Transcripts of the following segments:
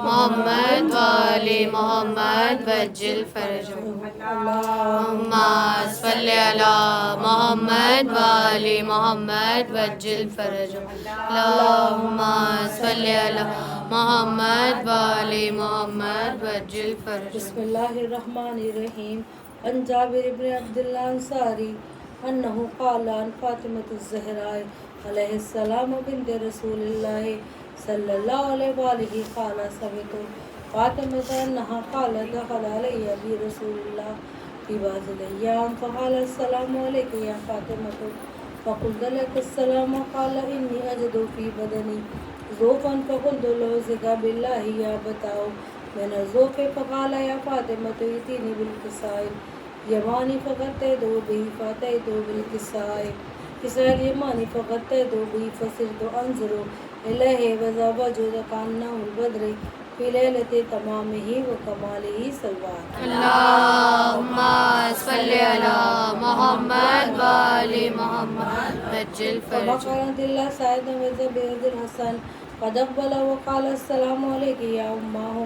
محمد وآل محمد وعجل فرجهم اللهم صل على محمد وآل محمد وعجل فرجهم اللهم صل على محمد وآل محمد وعجل فرجهم. بسم اللہ الرحمن الرحیم. عن جابر بن عبداللہ انصاری انہ قال عن فاطمة الزہراء علیہ السلام بنت رسول اللہ صلی اللہ علیہ وآلہ قال سمعت فاطمة انہا قالت دخل علی ابی رسول اللہ فی بعض الایام فقال السلام علیک یا فاطمة فقلت لك السلام قال انی اجد فی بدنی ذوفا فقلت لعوذک باللہ یا بتاؤ من الذوف فقال یا فاطمة ائتینی بالکساء یمانی فغطیت به فاتیت بالکساء کساء الیمانی فغطیت به فصرت انظر الیہ وذا وجود کانہ البدر فی لیلۃ تمامہ وکمالہ صلوات. اللهم صل على محمد وآل محمد وعجل فما فرجهم. كانت إلا سعيدا وزبير الحسن قد أقبل وقال السلام عليك يا أماه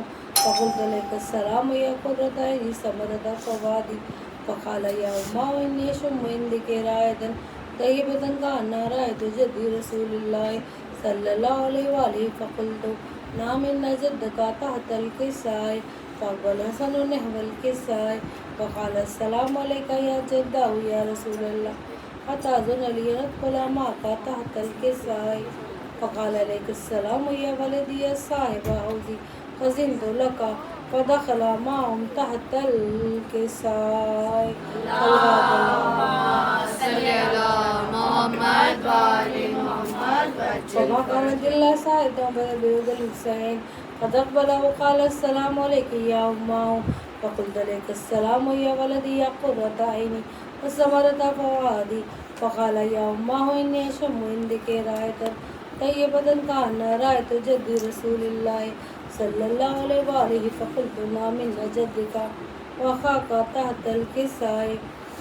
فقلت لك السلام يا قدرة عيني ثمرة فؤادي فقال يا أماه إني أشم عندك راية طيبة كأنها راية جدي رسول الله صلى الله عليه وآله فقلت نعم إن جدك تحت الكساء فأقبل حسن نحو الكساء فقال السلام عليك يا جداه يا رسول الله أتأذن لي أن أدخل معك تحت الكساء فقال عليك السلام يا ولدي يا صاحب حوضي فزنت لك فدخل معهم تحت الكساء. اللهم صل على محمد وآل محمد وعجل وما فرجهم. كانت إلا ساعة بيد الحسين قد أقبل وقال السلام عليك يا أماه فقلت لك السلام يا ولدي يا قرة عيني وثمرة فؤادي فقال يا أماه إني أشم عندك راية طيبة كأنها راية جد رسول الله صلى الله عليه وآله فقلت نعم إن جدك وأخاك تحت الكساء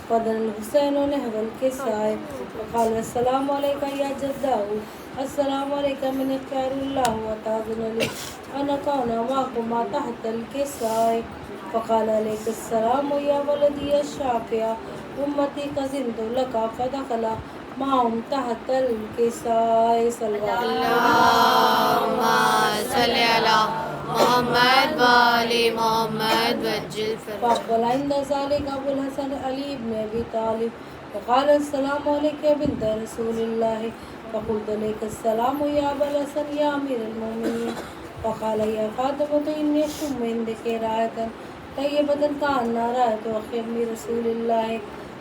فدنا الحسين نحو الكساء فقال السلام عليك يا جداه السلام عليك من اختيار الله وتأذن لي أن أكون معكما تحت الكساء فقال عليك السلام يا ولدي يا الشافع أمتي قزنت لك فدخل معهم تحت الكساء صلوات. اللهم صل على محمد وآل محمد وعجل فرجهم. فأقبل عند ذلك أبو الحسن علي بن أبي طالب فقال السلام عليك يا بنت رسول الله فقلت لك السلام يا أبا الحسن يا أمير المؤمنين فقال يا فاطمة إني أشم عندك راية طيبة كأنها راية أخي رسول الله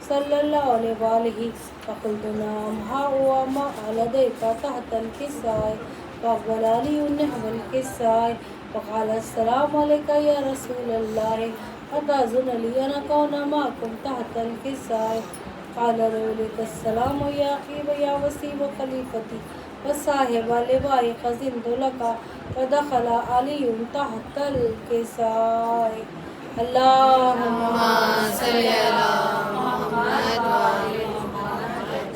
صلى الله عليه وآله فقلت نعم ها هو ما لديك تحت الكساء فأقبل علي نحو الكساء فقال السلام عليك يا رسول الله أتأذن لي أن أكون معكم تحت الكساء قال لك السلام يا أخي ويا وسيم خليفتي وصاحب لواء خزنت لك فدخل علي تحت الكساء. اللهم صل على محمد وآل محمد.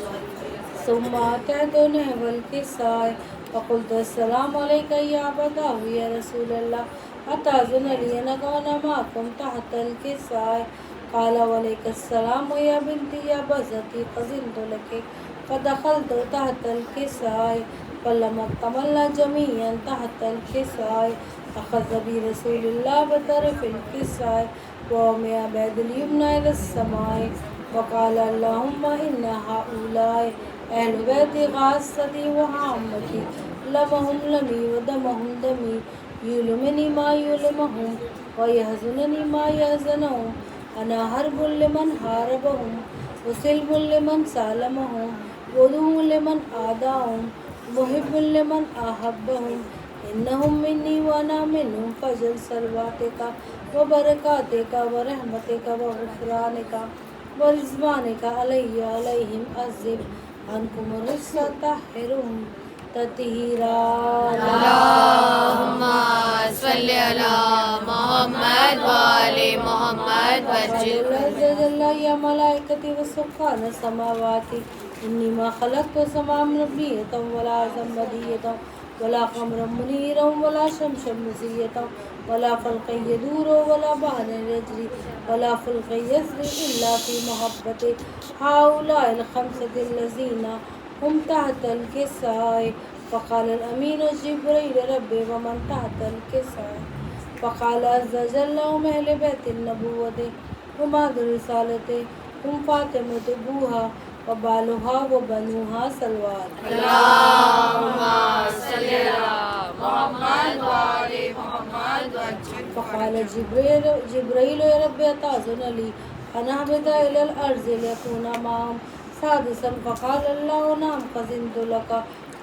ثم أتيت نحو الكساء فقلت السلام عليك يا أبتاه يا رسول الله أتأذن لي أن أكون معكم تحت الكساء قال وعليك السلام يا بنتي يا بزتي قزنت لك فدخلت تحت الكساء فلما اكتملنا جميعا تحت الكساء أخذ برسول الله بطرف الكساء ووضع بيد اليمنى إلى السماء وقال اللهم إن هؤلاء أهل بيتي خاصتي وعامتي لمهم لمي ودمهم دمي يؤلمني ما يؤلمهم ويحزنني ما يحزنهم أنا حرب لمن حاربهم وسلم لمن سالمهم وعدو لمن عاداهم محب لمن أحبهم إنهم مني وأنا منهم فجل صلواتك وبركاتك ورحمتك وغفرانك ورضوانك علي عليهم عذب عنكم الرجس طهرهم تطهيرا. اللهم صل على محمد وآل محمد وعجل فرجهم. يا ملائكتي وسكان السماوات إني ما خلقت سماء نبية ولا زمدية ولا قمرا منيرا ولا شمسا مزية ولا فلقا يدور ولا بحرا يجري ولا فلقا يسري إلا في محبته هؤلاء الخمسة الذين هم تحت الكساء. فقال الأمين جبريل ربي ومن تحت الكساء؟ فقال عز وجل هم أهل بيت النبوة ومعد رسالته هم فاطمة أبوها وبالها وبنوها صلوات. اللهم صل على محمد وآل محمد وسلم. فقال جبريل يا رب أتأذن لي أن أهبط إلى الأرض ليكون معهم سادسا؟ فقال الله نعم فزنت لك.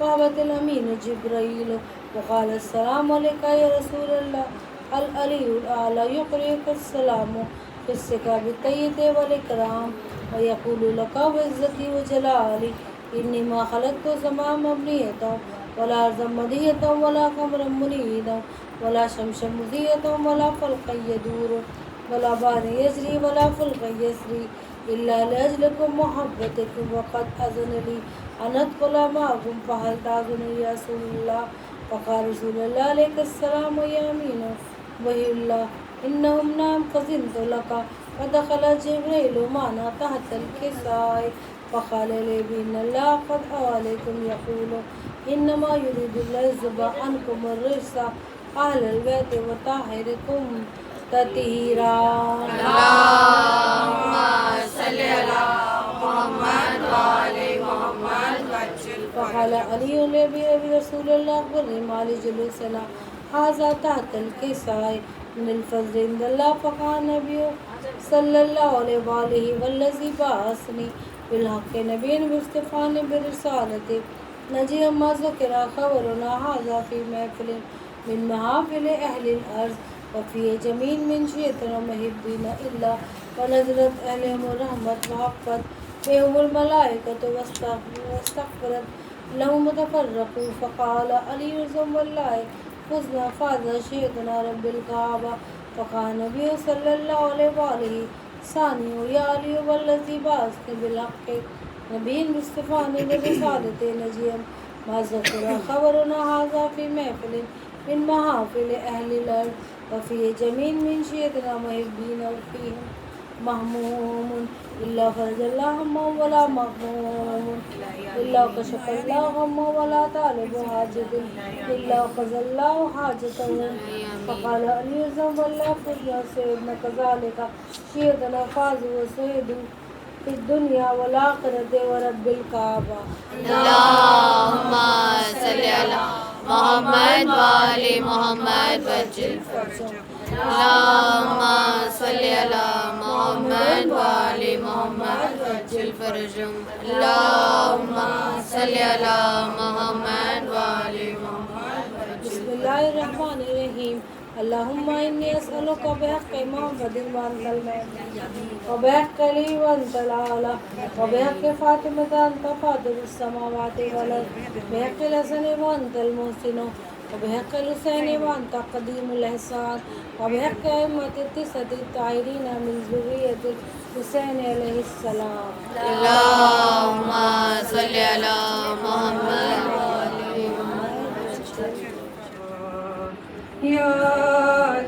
فهبط الأمين جبريل وقال السلام عليك يا رسول الله. العلي الأعلى يقرئك السلام في السكاب الطيب والإكرام ويقول لك وعزتي وجلالي إني ما خلقت سماء مبنية ولا أرضا مدية ولا قمرا منيرا ولا شمسا مضية ولا فلقا يدور ولا بحر يجري ولا فلقا يسري إلا لأجلكم محبتكم. وقد أذن لي أن أدخل معكم فهل تأذن يا رسول الله؟ فقال رسول الله عليك السلام يا أمين وحي الله إنهم نعم فزنت لك. فدخل جبريل معنا تحت الكساء فقال لي بإن الله قد أواليكم يقول إنما يريد الله يذهب عنكم الرجس أهل البيت وطهركم تطهيرا. اللهم صل على محمد وآل محمد وسلم. فقال علي لأبي رسول الله أخبرني ما لجلوسنا هذا تحت الكساء من الفضل عند الله. فقال النبي صلى الله عليه وآله والذي بعثني بالحق نبيا مصطفى برسالته نجي ما ذكر خبرنا هذا في محفل من محافل أهل الأرض وفي جميع من شيطان محبين إلا ونزلت عليهم الرحمة وحفت بهم الملائكة واستغفرت لهم تفرقوا. فقال علي رضي الله فزنا فاز شيطنا رب الكعبة. فقال النبي صلى الله عليه وآله ثاني يا علي والذي بعثني بالحق نبي مصطفى برسالة نجيا ما ذكر خبرنا هذا في محفل من محافل أهل الأرض وفي جميع من شيطنا محبين وفيهم مهموم إلا فرج الله همه ولا مغموم إلا كشف الله همه ولا طالب حاجة إلا قضى الله حاجته. فقال علي رضي الله عنه سيدنا كذلك شيطنا فاز وسيد في الدنيا والآخرة ورب الكعبة. اللهم صل على محمد وآل محمد وسلم. اللهم صل على محمد وآل محمد وسلم فرجهم. اللهم صل على محمد وآل محمد بسم وسلم. الله الرحمن الرحيم. اللهم إني أسألك بحق محمد وأنت المهدي وبحق علي وأنت الأعلى وبحق فاطمة أنت فاطر السماوات والأرض بحق الحسن وأنت المحسن وبحق الحسين وأنت قديم الإحسان وبحق أئمة التسعة الطاهرين من ذرية الحسين عليه السلام. اللهم صل على محمد وآل محمد وسلم. یا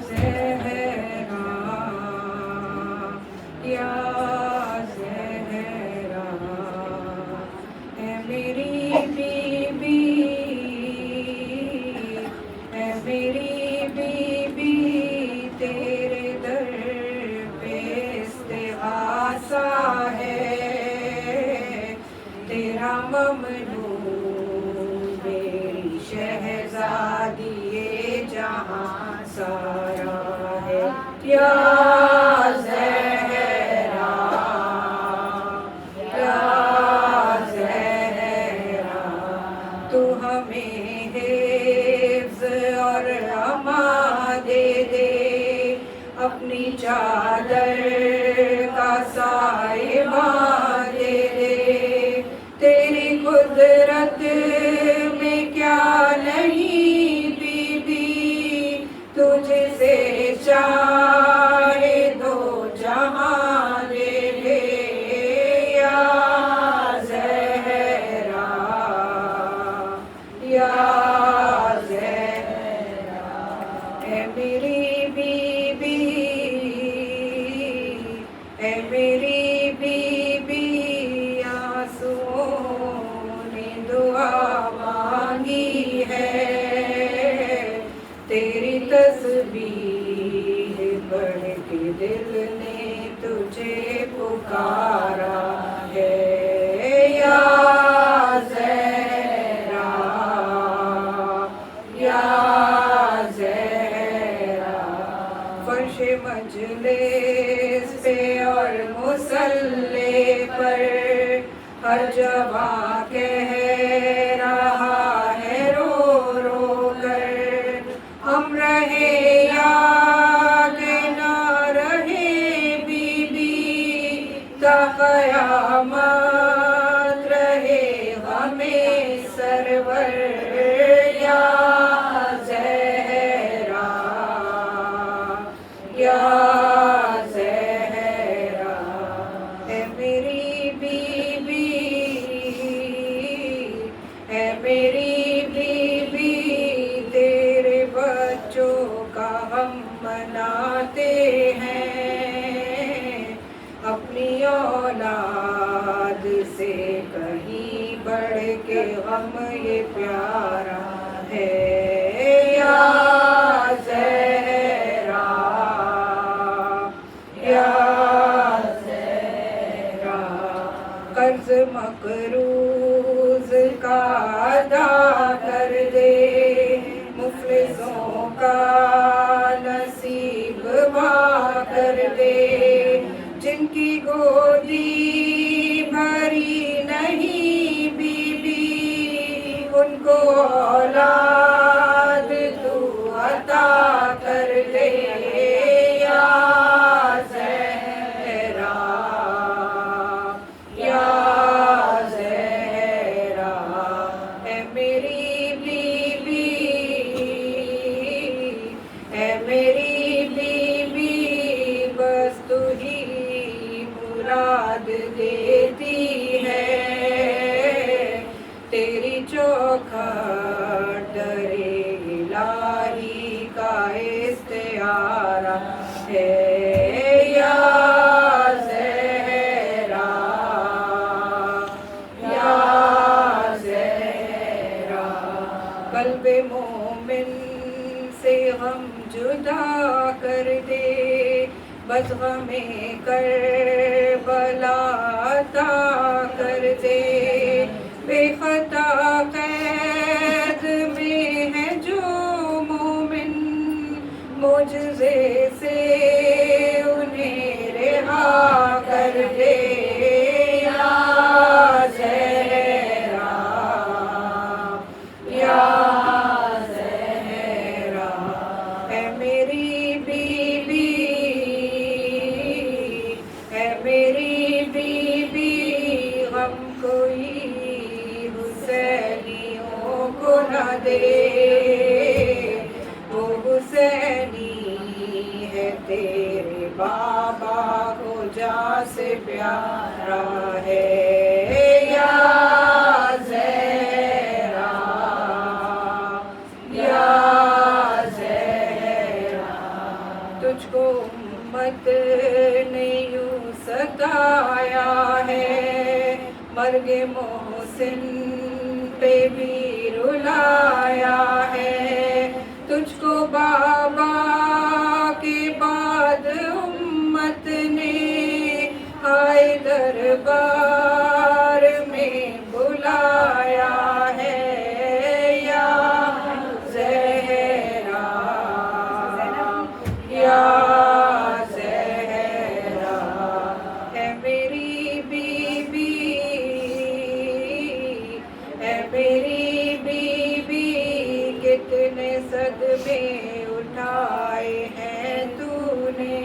زہرا یا زہرا اے میری بی بی اے میری بی بی تیرے در پہ استغاثہ ہے تیرا ممنون میری شہزادی جہاں سارا ہے یا زہرا یا زہرا تو ہمیں حفظ اور امان دے دے اپنی چادر کا سائبان دے دے تیری قدرت میں کیا نہیں بی بی تجھ سے چاہے دو جہاں لے لے یا زہرا یا میری بیوی، اے میری بیوی، آنسوؤں نے دعا مانگی ہے، تیری تسبیح پڑھ کے دل نے تجھے پکارا ہے، یا زہرا، یا زہرا۔ فرش مجلس پہ اور مصلی پر ہر جوان کہہ رہا ہے رو رو کر، ہم رہے یا کہ نہ رہے بی بی، تا قیامت رہے ہمیں سرور، یا زہرا، یا زہرا۔ اے میری بیوی، اے میری بیوی، تیرے بچوں کا ہم مناتے ہیں، اپنی اولاد سے کہیں بڑھ کے غم یہ پیارا ہے، یا زہرا، یا زہرا۔ قرض مقروض کا ادا کر دے، مفلسوں کا نصیب وا کر دے، جن کی گودی بھری نہیں بی بی، ان کو اولاد تو عطا کر دے، یا زہرا، یا زہرا۔ اے میری بیوی، اے میری بیوی، بس تو ہی مراد دیتی ہے، تیری چوکھٹ در الہی کا استعارہ ہے، یا زہرا، یا زہرا۔ قلب مومن سے غم جدا کر دے، بس غم کربلا عطا کر دے، بے خطا قید میں ہے جو مومن، معجزے سے انہیں رہا کر دے، یا زہرا، یا زہرا۔ اے میری بیوی، اے میری بیوی، غم کوئی حسینیوں کو نہ دے، وہ حسینی ہے تیرے بابا کو جان سے پیارا ہے، یا زہرا، یا زہرا۔ تجھ کو امت نے یوں ستایا ہے، مرگ محسن پہ بھی رلایا ہے، تجھ کو بابا کے بعد امت نے آئے دربار میں بلایا ہے، یا زہرا، یا زہرا۔ اے میری بیوی، اے میری بیوی، کتنے صدمے اٹھائے ہیں تو نے،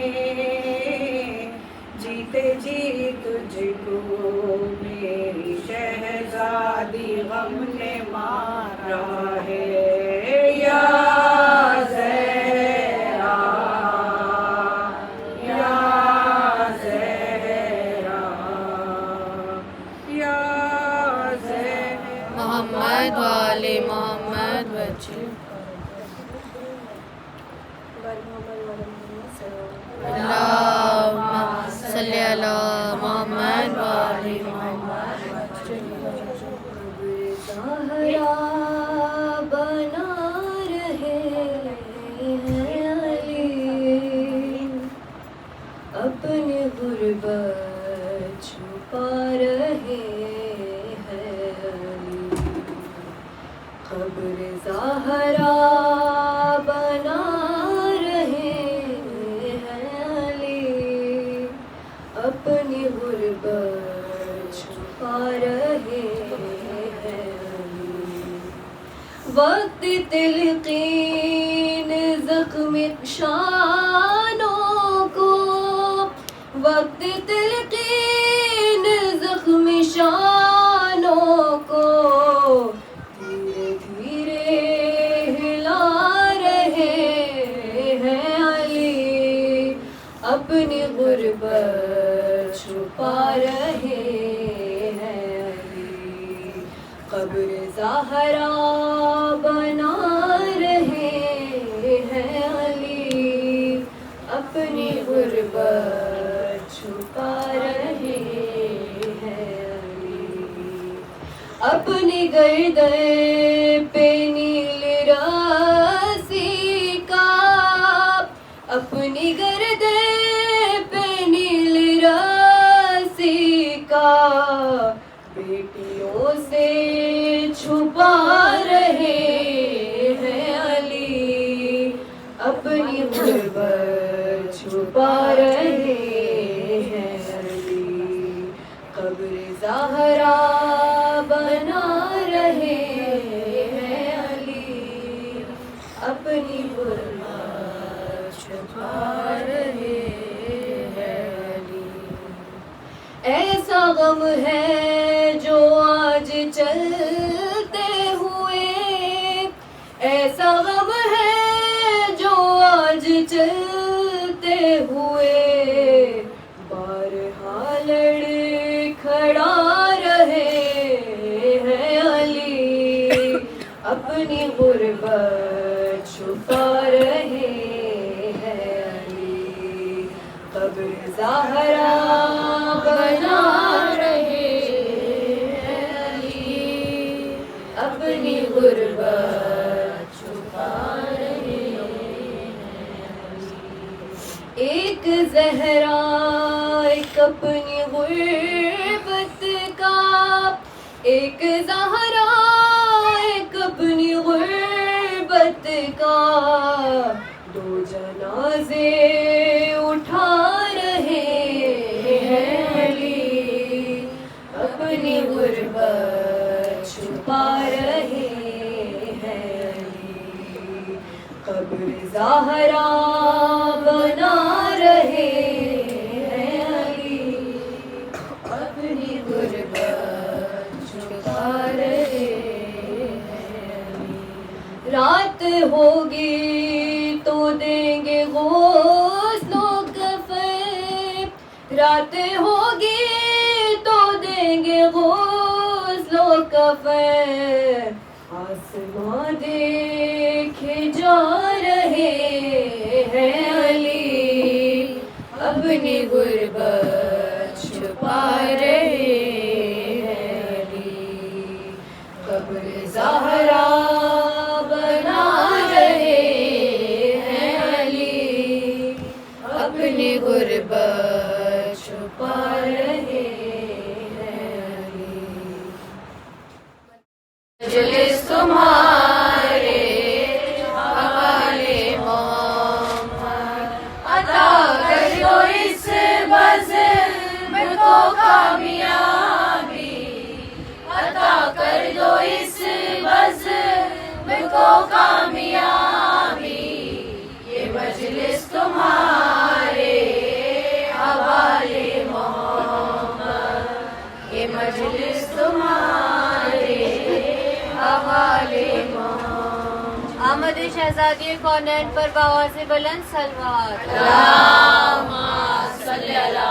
جیتے جی تجھ کو اللهم صل علی محمد و آل محمد زہرا بنا رہے ہیں علی، اپنی غربت چھپا رہے ہیں علی، قبر زہرا بنا رہے ہیں علی، اپنی غربت چھپا رہے ہیں علی، وقت تلقین زخم شانوں کو، وقت تلقین زخم شانوں کو دھیرے دھیرے ہلا رہے ہیں علی، اپنی غربت چھپا رہے ہیں علی، قبر زہرا بنا رہے ہیں علی، اپنی غربت چھپا رہے ہیں علی، اپنی گردن پہ نیل رسی کا، اپنی گردن پہ نیل رسی کا بیٹیوں سے چھپا رہے ہیں علی، اپنی غربت چھپا رہے ہیں علی، قبر زہرا بنا رہے ہیں علی، اپنی غربت چھپا رہے ہیں علی، ایسا غم ہے جو آج چلتے ہوئے، ایسا غم ہے جو آج چلتے ہوئے بارہا لڑ کھڑا رہے ہیں علی، اپنی غربت چھپا رہے ہیں علی، قبر زہرا بنا رہے ہیں علی، اپنی غربت چھپا رہے ہیں علی، ایک زہرا ایک اپنی غربت کا، ایک زہرا ایک اپنی غربت کا، دو جنازے اٹھا رہے ہیں علی، اپنی غربت چھپا رہے ہیں علی، قبر زہرا بنا رہے ہیں علی، اپنی غربت چھپا رہے ہیں علی، رات ہوگی تو دیں گے غسل و کفن، رات ہوگی تو دیں گے غسل و کفن، آسماں دیکھے جا رہے ہیں علی، اپنی غربت چھپا رہے ہیں علی، قبر زہرا بنا رہے ہیں علی، اپنی غربت چھپا رہے ہیں علی، مجلس تمہارے حوالے محمد، عطا کر دو اس بزم کو کامیابی، عطا کر دو اس بزم کو کامیابی، یہ مجلس تمہارے حوالے محمد، یہ مجلس تمہارے حوالے محمد، آمد شہزادی کونین پر بآواز بلند صلوات، اللہم صلی علی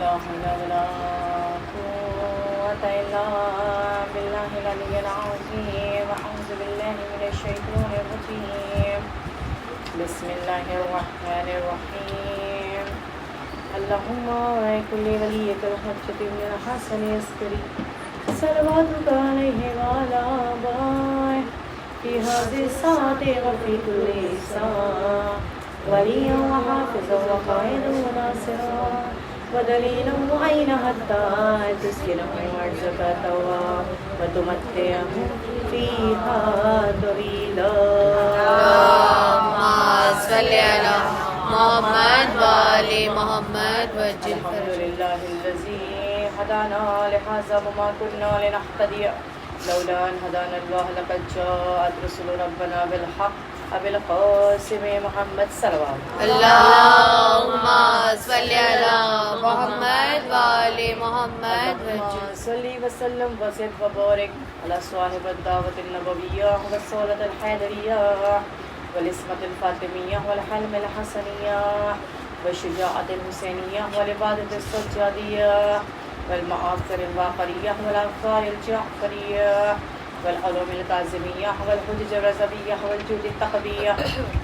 لا حول ولا قوة إلا بالله العلي العظيم. أعوذ بالله من الشيطان الرجيم. بسم الله الرحمن الرحيم. اللهم كل وليك الحجة بن الحسن العسكري صلواتك عليه وعلى آبائه في هذه الساعة وفي كل ساعة وليا وحافظا وقائدا وناصرا ودليلا معينا حتى تسكنه أرضك طوعا وتمتعه فيها طويلا. اللهم صل على محمد وآل محمد وجل الحمد لله الذي هدانا لهذا وما كنا لنهتدي لولا أن هدانا الله لقد جاءت رسل ربنا بالحق أبي القاسم محمد صلوات. اللهم صل على محمد وآل محمد وجل صل وسلم وزد وبارك على صاحب الدعوة النبوية والصولة الحيدرية والإسمة الفاطمية والحلم الحسنية والشجاعة الحسينية والعبادة السجادية والمآثر الواقرية والأنفال الجعفرية والعلوم الكاظمية والحجج الرزبية والجود التقبية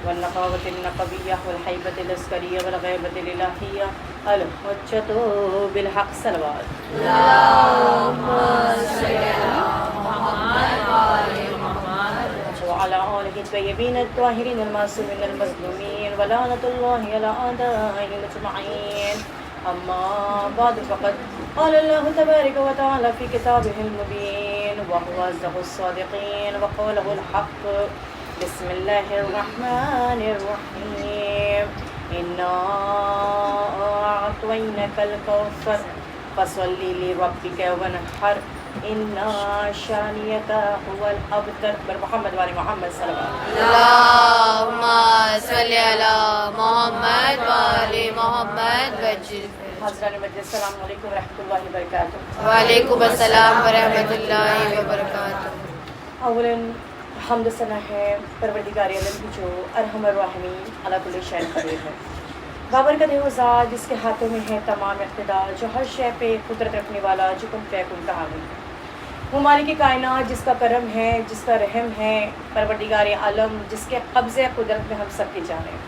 والنقاوة النقبية والحيبة العسكرية والغيبة الإلهية الحجة بالحق صلوات. اللهم صل على محمد وآل محمد وعلى آله الطيبين الطاهرين المعصومين المظلومين ولعنة الله على أعدائهم أجمعين. أما بعد فقد قال الله تبارك وتعالى في كتابه المبين وهو أصدق الصادقين وقوله الحق. بسم الله الرحمن الرحيم. إنا أعطيناك الكوثر فصل لربك وانحر إن شانئك هو الأبتر. محمد وآل محمد صلى الله عليه وسلم. اللهم صل على محمد وآل محمد وجل حضرات مجلس السلام علیکم ورحمۃ اللہ وبرکاتہ. وعلیکم السلام ورحمۃ اللہ وبرکاتہ. اولاً حمد و ثنا ہے پروردگار عالم کی جو ارحم الراحمین علی کل شیء قدیر ہے. بابرکت ہے وہ ذات جس کے ہاتھوں میں ہے تمام اقتدار، جو ہر شے پہ قدرت رکھنے والا، جو کن فیکن کا حامل ہے. وہ مالک کائنات جس کا کرم ہے، جس کا رحم ہے، پروردگار عالم جس کے قبضے قدرت میں ہم سب کے جانے ہیں.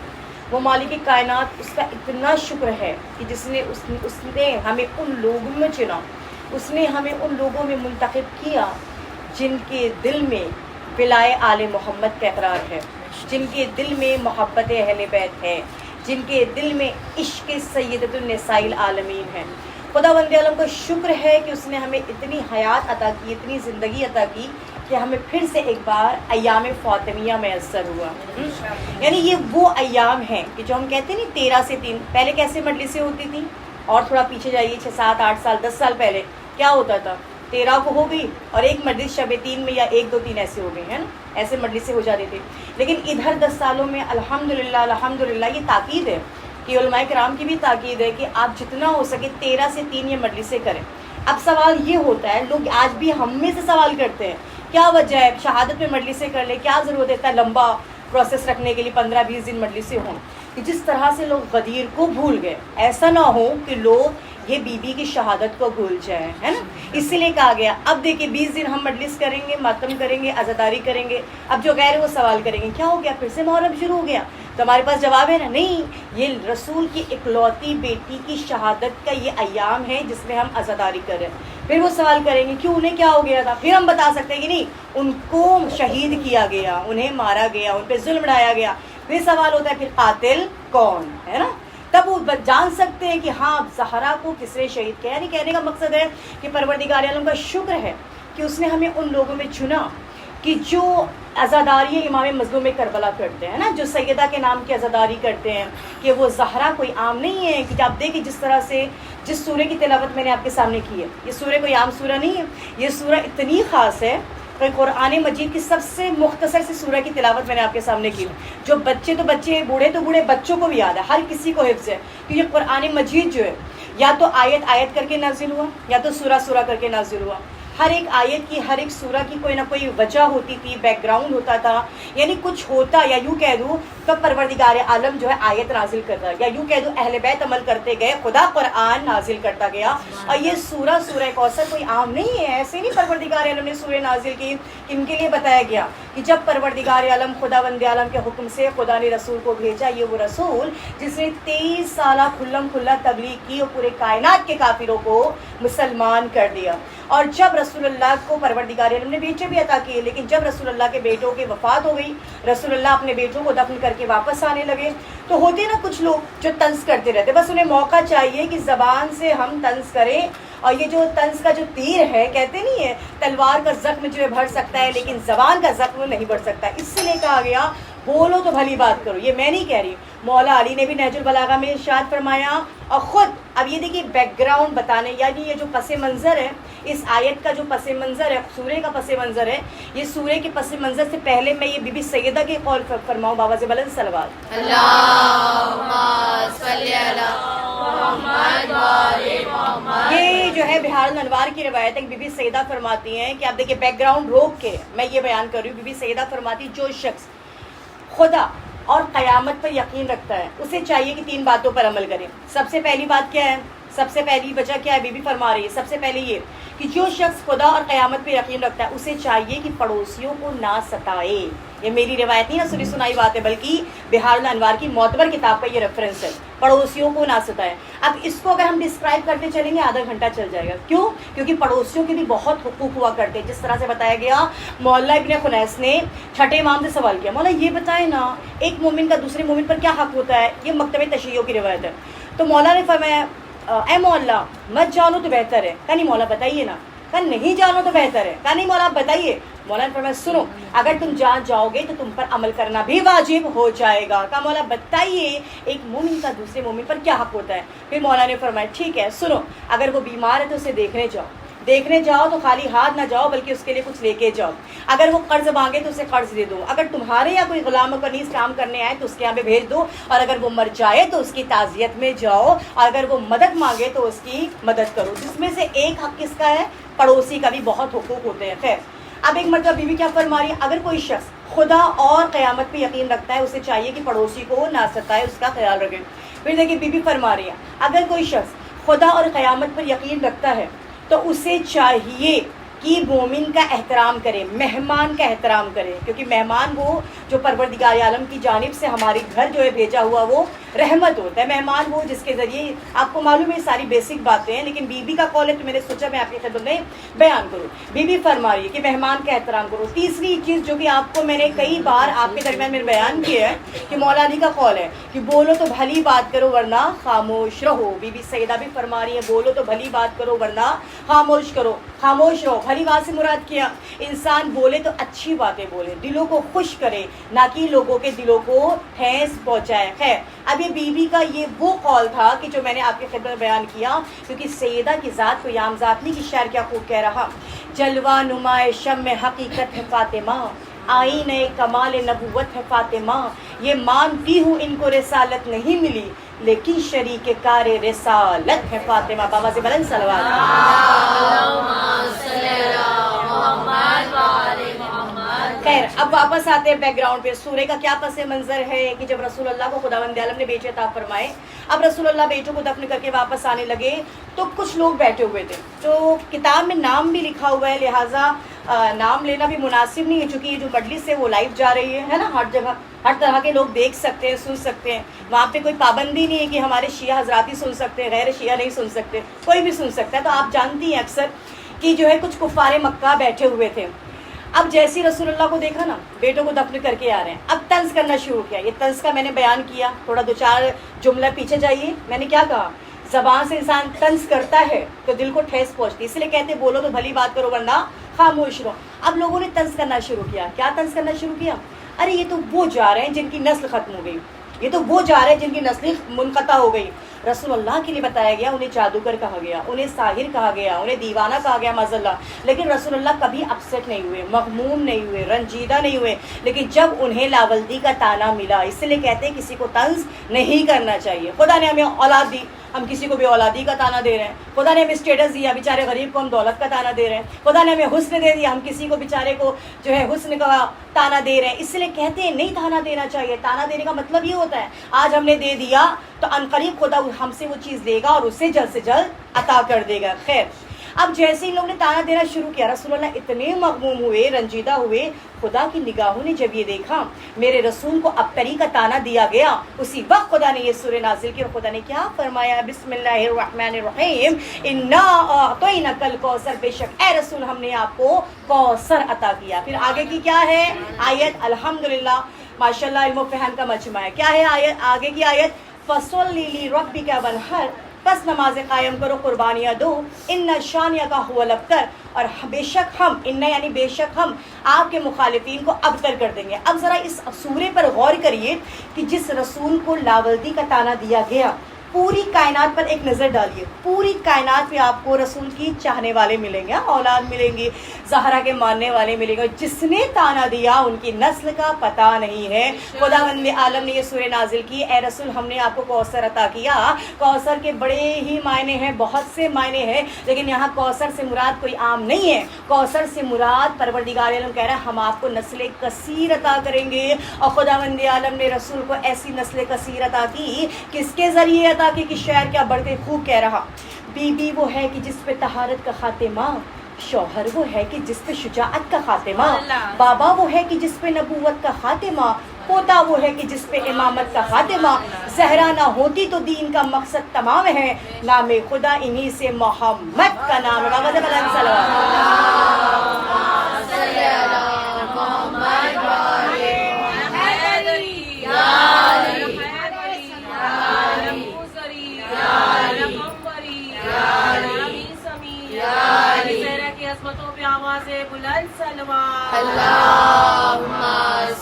وہ مالک کائنات، اس کا اتنا شکر ہے کہ اس نے ہمیں ان لوگوں میں چنا، اس نے ہمیں ان لوگوں میں منتخب کیا جن کے دل میں ولائے آل محمد کا اقرار ہے، جن کے دل میں محبت اہل بیت ہے، جن کے دل میں عشق سیدۃ النساء العالمین ہے. خدا بند عالم کا شکر ہے کہ اس نے ہمیں اتنی حیات عطا کی، اتنی زندگی عطا کی کہ ہمیں پھر سے ایک بار ایام فاطمیہ میسر ہوا. یعنی یہ وہ ایام ہیں کہ جو ہم کہتے ہیں نا 13 سے 3 پہلے کیسے مجلسیں ہوتی تھیں، اور تھوڑا پیچھے جائیے 6 7 8 سال 10 سال پہلے کیا ہوتا تھا. 13 کو ہو گئی اور ایک مجلس شب 3 میں یا 1 2 3 ایسے ہو گئے ہیں نا، ایسے مجلسیں ہو جاتی تھی. لیکن ادھر 10 سالوں میں الحمدللہ یہ تاکید ہے کہ علماء کرام کی بھی تاکید ہے کہ آپ جتنا ہو سکے 13 سے 3 یہ مجلسیں کریں. اب سوال یہ ہوتا ہے، لوگ آج بھی ہم میں سے سوال کرتے ہیں کیا وجہ ہے شہادت میں مجلسیں کر لیں، کیا ضرورت ہے لمبا پروسیس رکھنے کے لیے 15-20 دن مجلسیں ہوں. کہ جس طرح سے لوگ غدیر کو بھول گئے، ایسا نہ ہو کہ لوگ یہ بی بی کی شہادت کو بھول جائیں، ہے نا. اسی لیے کہا گیا اب دیکھیں 20 دن ہم مجلس کریں گے، ماتم کریں گے، عزاداری کریں گے. اب جو غیر وہ سوال کریں گے کیا ہو گیا، پھر سے محرم شروع ہو گیا. تو ہمارے پاس جواب ہے نا، نہیں، یہ رسول کی اکلوتی بیٹی کی شہادت کا یہ ایام ہے جس میں ہم عزاداری کر رہے ہیں. پھر وہ سوال کریں گے کیوں، انہیں کیا ہو گیا تھا، پھر ہم بتا سکتے ہیں کہ نہیں، ان کو شہید کیا گیا، انہیں مارا گیا، ان پہ ظلم ڈھایا گیا. پھر سوال ہوتا ہے پھر قاتل کون ہے نا، تب وہ جان سکتے ہیں کہ ہاں زہرا کو کس نے شہید کیا. یعنی کہنے کا مقصد ہے کہ پروردگار عالم کا شکر ہے کہ اس نے ہمیں ان لوگوں میں چنا کہ جو عزاداری امام مظلوم کربلا کرتے ہیں نا، جو سیدہ کے نام کی عزاداری کرتے ہیں. کہ وہ زہرا کوئی عام نہیں ہے کہ آپ دیکھیں جس طرح سے جس سورہ کی تلاوت میں نے آپ کے سامنے کی ہے، یہ سورہ کوئی عام سورہ نہیں ہے، یہ سورہ اتنی خاص ہے کہ قرآن مجید کی سب سے مختصر سی سورہ کی تلاوت میں نے آپ کے سامنے کی. جو بچے تو بچے، بوڑھے تو بوڑھے، بچوں کو بھی یاد ہے، ہر کسی کو حفظ ہے. کیونکہ قرآن مجید جو ہے یا تو آیت آیت کر کے نازل ہوا یا تو سورہ سورہ کر کے نازل ہوا. ہر ایک آیت کی، ہر ایک سورہ کی کوئی نہ کوئی وجہ ہوتی تھی، بیک گراؤنڈ ہوتا تھا. یعنی کچھ ہوتا، یا یوں کہہ دوں تو پروردگار عالم جو ہے آیت نازل کرتا، یا یوں کہہ دوں اہل بیت عمل کرتے گئے، خدا قرآن نازل کرتا گیا. اور یہ سورہ کوثر کوئی عام نہیں ہے، ایسے نہیں پروردگار عالم نے سورہ نازل کی. ان کے لیے بتایا گیا کہ جب پروردگار عالم خدا بند عالم کے حکم سے خدا نے رسول کو بھیجا، یہ وہ رسول جس نے 23 سالہ کھلم کھلا تبلیغ کی اور پورے کائنات کے کافروں کو مسلمان کر دیا. اور جب رسول اللہ کو پروردگار عالم نے بیٹے بھی عطا کیے، لیکن جب رسول اللہ کے بیٹوں کی وفات ہو گئی، رسول اللہ اپنے بیٹوں کو دفن کر کے واپس آنے لگے، تو ہوتے نا کچھ لوگ جو طنز کرتے رہتے، بس انہیں موقع چاہیے کہ زبان سے ہم طنز کریں. اور یہ جو طنز کا جو تیر ہے، کہتے نہیں ہے تلوار کا زخم جو ہے بھر سکتا ہے لیکن زبان کا زخم نہیں بڑھ سکتا. اس لیے کہا گیا بولو تو بھلی بات کرو. یہ میں نہیں کہہ رہی، مولا علی نے بھی نہج البلاغہ میں ارشاد فرمایا. اور خود اب یہ دیکھیے بیک گراؤنڈ بتانے، یعنی یہ جو پس منظر ہے، اس آیت کا جو پس منظر ہے، سورے کا پس منظر ہے، یہ سورے کے پس منظر سے پہلے میں یہ بی بی سیدہ کے قول فرماؤں بابا سے بلند صلوات. اللہم صلی علی محمد وآل محمد. یہ جو ہے بہار الانوار کی روایت ہے کہ بی بی سیدہ فرماتی ہیں کہ آپ دیکھیں بیک گراؤنڈ روک کے میں یہ بیان کر رہی ہوں. بی بی سیدہ فرماتی جو شخص خدا اور قیامت پر یقین رکھتا ہے اسے چاہیے کہ 3 باتوں پر عمل کرے. سب سے پہلی بات کیا ہے، سب سے پہلی وجہ کیا ہے، بی بی فرما رہی ہے سب سے پہلے یہ کہ جو شخص خدا اور قیامت پہ یقین رکھتا ہے اسے چاہیے کہ پڑوسیوں کو نہ ستائے. یہ میری روایت نہیں، نہ سنی سنائی بات ہے، بلکہ بہار الانوار کی معتبر کتاب کا یہ ریفرنس ہے. پڑوسیوں کو نہ ستائے. اب اس کو اگر ہم ڈسکرائب کرتے چلیں گے آدھا گھنٹہ چل جائے گا. کیوں؟ کیونکہ پڑوسیوں کے بھی بہت حقوق ہوا کرتے ہیں. جس طرح سے بتایا گیا، مولا ابن خنیس نے چھٹے امام سے سوال کیا، مولا یہ بتائے نا ایک مومن کا دوسرے مومن پر کیا حق ہوتا ہے. یہ مکتب تشیعوں کی روایت ہے. تو مولا نے فرمایا اے مولا مت جانو تو بہتر ہے. کہا نہیں مولا بتائیے نا. کہا نہیں جانو تو بہتر ہے. کہا نہیں مولا آپ بتائیے. مولا نے فرمایا سنو، اگر تم جان جاؤ گے تو تم پر عمل کرنا بھی واجب ہو جائے گا. کہا مولا بتائیے ایک مومن کا دوسرے مومن پر کیا حق ہوتا ہے. پھر مولا نے فرمایا ٹھیک ہے سنو، اگر وہ بیمار ہے تو اسے دیکھنے جاؤ تو خالی ہاتھ نہ جاؤ بلکہ اس کے لیے کچھ لے کے جاؤ. اگر وہ قرض مانگے تو اسے قرض دے دو. اگر تمہارے یا کوئی غلام و کنیز کام کرنے آئے تو اس کے یہاں پہ بھیج دو. اور اگر وہ مر جائے تو اس کی تعزیت میں جاؤ. اور اگر وہ مدد مانگے تو اس کی مدد کرو. جس میں سے ایک حق کس کا ہے؟ پڑوسی کا بھی بہت حقوق ہوتے ہیں. خیر اب ایک مرتبہ بیوی کیا فرما رہی ہے، اگر کوئی شخص خدا اور قیامت پہ یقین رکھتا ہے اسے چاہیے کہ پڑوسی کو نہ ستائے، اس کا خیال رکھے. پھر دیکھیے بیوی فرما رہی ہے اگر کوئی شخص خدا اور قیامت پر یقین رکھتا ہے تو اسے چاہیے کہ مومن کا احترام کرے، مہمان کا احترام کرے. کیونکہ مہمان وہ جو پروردگار عالم کی جانب سے ہمارے گھر جو ہے بھیجا ہوا وہ رحمت ہوتا ہے. مہمان وہ جس کے ذریعے آپ کو معلوم ہے ساری بیسک باتیں ہیں، لیکن بی بی کا قول ہے تو میں نے سوچا میں آپ کی خدمت میں بیان کروں. بی بی فرما رہی ہے کہ مہمان کا احترام کرو. تیسری چیز جو کہ آپ کو میں نے کئی بار آپ کے درمیان میں بیان کیا ہے کہ مولا علی کا قول ہے کہ بولو تو بھلی بات کرو ورنہ خاموش رہو. بی بی سیدہ بھی فرما رہی ہے بولو تو بھلی بات کرو ورنہ خاموش رہو. بھلی بات سے مراد کیا، انسان بولے تو اچھی باتیں بولے، دلوں کو خوش کرے، نہ کہ لوگوں کے دلوں کو ٹھیس پہنچائے. خیر اب یہ بیوی کا یہ وہ قول تھا کہ جو میں نے آپ کی خدمت میں بیان کیا. کیونکہ سیدہ کی ذات کوئی عام ذات نہیں. کہ شاعر کیا خوب کہہ رہا، جلوہ نمائے شم حقیقت ہے فاطمہ، آئینہ کمال نبوت ہے فاطمہ، یہ مانتی ہوں ان کو رسالت نہیں ملی، لیکن شریک کار رسالت ہے فاطمہ. بابا سے بلند صلوات. خیر اب واپس آتے ہیں بیک گراؤنڈ پہ. سورہ کا کیا پس منظر ہے کہ جب رسول اللہ کو خداوند عالم نے بیٹے عطا فرمائے, اب رسول اللہ بیٹوں کو دفن کر کے واپس آنے لگے تو کچھ لوگ بیٹھے ہوئے تھے. تو کتاب میں نام بھی لکھا ہوا ہے, لہٰذا نام لینا بھی مناسب نہیں ہے, چونکہ یہ جو مجلس ہے وہ لائیو جا رہی ہے نا, ہر جگہ ہر طرح کے لوگ دیکھ سکتے ہیں, سن سکتے ہیں. وہاں پہ کوئی پابندی نہیں ہے کہ ہمارے شیعہ حضرات ہی سن سکتے ہیں, غیر شیعہ نہیں سن سکتے, کوئی بھی سن سکتا ہے. تو آپ جانتی ہیں اکثر کہ جو ہے کچھ کفار مکہ بیٹھے ہوئے تھے. اب جیسی رسول اللہ کو دیکھا نا بیٹوں کو دفن کر کے آ رہے ہیں, اب طنز کرنا شروع کیا. یہ طنز کا میں نے بیان کیا, تھوڑا 2-4 جملہ پیچھے جائیے. میں نے کیا کہا, زبان سے انسان طنز کرتا ہے تو دل کو ٹھیس پہنچتی, اس لیے کہتے بولو تو بھلی بات کرو ورنہ خاموش رہو. اب لوگوں نے طنز کرنا شروع کیا. کیا طنز کرنا شروع کیا؟ ارے یہ تو وہ جا رہے ہیں جن کی نسل ختم ہو گئی, یہ تو وہ جا رہے ہیں جن کی نسل منقطع ہو گئی. رسول اللہ کے لیے بتایا گیا, انہیں جادوگر کہا گیا, انہیں ساحر کہا گیا, انہیں دیوانہ کہا گیا معاذ اللہ. لیکن رسول اللہ کبھی اپسیٹ نہیں ہوئے, مغموم نہیں ہوئے, رنجیدہ نہیں ہوئے. لیکن جب انہیں لاولدی کا تانا ملا, اس لیے کہتے ہیں کسی کو طنز نہیں کرنا چاہیے. خدا نے ہمیں اولاد دی, ہم کسی کو بھی اولادی کا تانا دے رہے ہیں. خدا نے ہمیں اسٹیٹس دیا, بیچارے غریب کو ہم دولت کا تانا دے رہے ہیں. خدا نے ہمیں حسن دے دیا, ہم کسی کو بیچارے کو جو ہے حسن کا تانا دے رہے ہیں. اس لیے کہتے ہیں نہیں تانا دینا چاہیے. تانا دینے کا مطلب یہ ہوتا ہے آج ہم نے دے دیا تو عنقریب خدا ہم سے وہ چیز لے گا اور اسے جلد سے جلد عطا کر دے گا. خیر اب جیسے ہی لوگوں نے تانا دینا شروع کیا, رسول اللہ اتنے مغموم ہوئے, رنجیدہ ہوئے. خدا کی نگاہوں نے جب یہ دیکھا میرے رسول کو ابتری کا تانا دیا گیا, اسی وقت خدا نے یہ سورہ نازل کی. اور خدا نے کیا فرمایا, بسم اللہ الرحمن الرحیم, انا اعطیناک الکوثر, بے شک اے رسول ہم نے آپ کو کوثر عطا کیا. پھر آگے کی کیا ہے آیت, الحمدللہ ماشاءاللہ علم و فہم کا مجمع ہے. کیا ہے آیت, آگے کی آیت, فصلی لربک وانحر, بس نماز قائم کرو, قربانیاں دو, ان شانیہ کا هو الابتر, اور بے شک ہم, ان یعنی بے شک ہم آپ کے مخالفین کو ابتر کر دیں گے. اب ذرا اس سورے پر غور کریے کہ جس رسول کو لاولدی کا تانا دیا گیا, پوری کائنات پر ایک نظر ڈالیے. پوری کائنات میں آپ کو رسول کی چاہنے والے ملیں گے, اولاد ملیں گی, زہرا کے ماننے والے ملیں گے. جس نے تانا دیا ان کی نسل کا پتہ نہیں ہے. خداوند عالم نے یہ سورہ نازل کی, اے رسول ہم نے آپ کو کوثر عطا کیا. کوثر کے بڑے ہی معنی ہیں, بہت سے معنی ہیں, لیکن یہاں کوثر سے مراد کوئی عام نہیں ہے. کوثر سے مراد پروردگار عالم کہہ رہا ہے ہم آپ کو نسل کثیر عطا کریں گے. اور خداوند عالم نے رسول کو ایسی نسل کثیر عطا کی, کس کے ذریعے عطا کی کہ شعر کیا بڑھ کے خوب کہہ رہا, بی بی وہ ہے کہ جس پہ طہارت کا خاتمہ, شوہر وہ ہے کہ جس پہ شجاعت کا خاتمہ, بابا وہ ہے کہ جس پہ نبوت کا خاتمہ, پوتا وہ ہے کہ جس پہ امامت کا خاتمہ. زہرا نہ ہوتی تو دین کا مقصد تمام ہے, نام خدا انہی سے محمد کا نام ہے. عظمتوں پہ آوازیں بلند سلوات, اللہم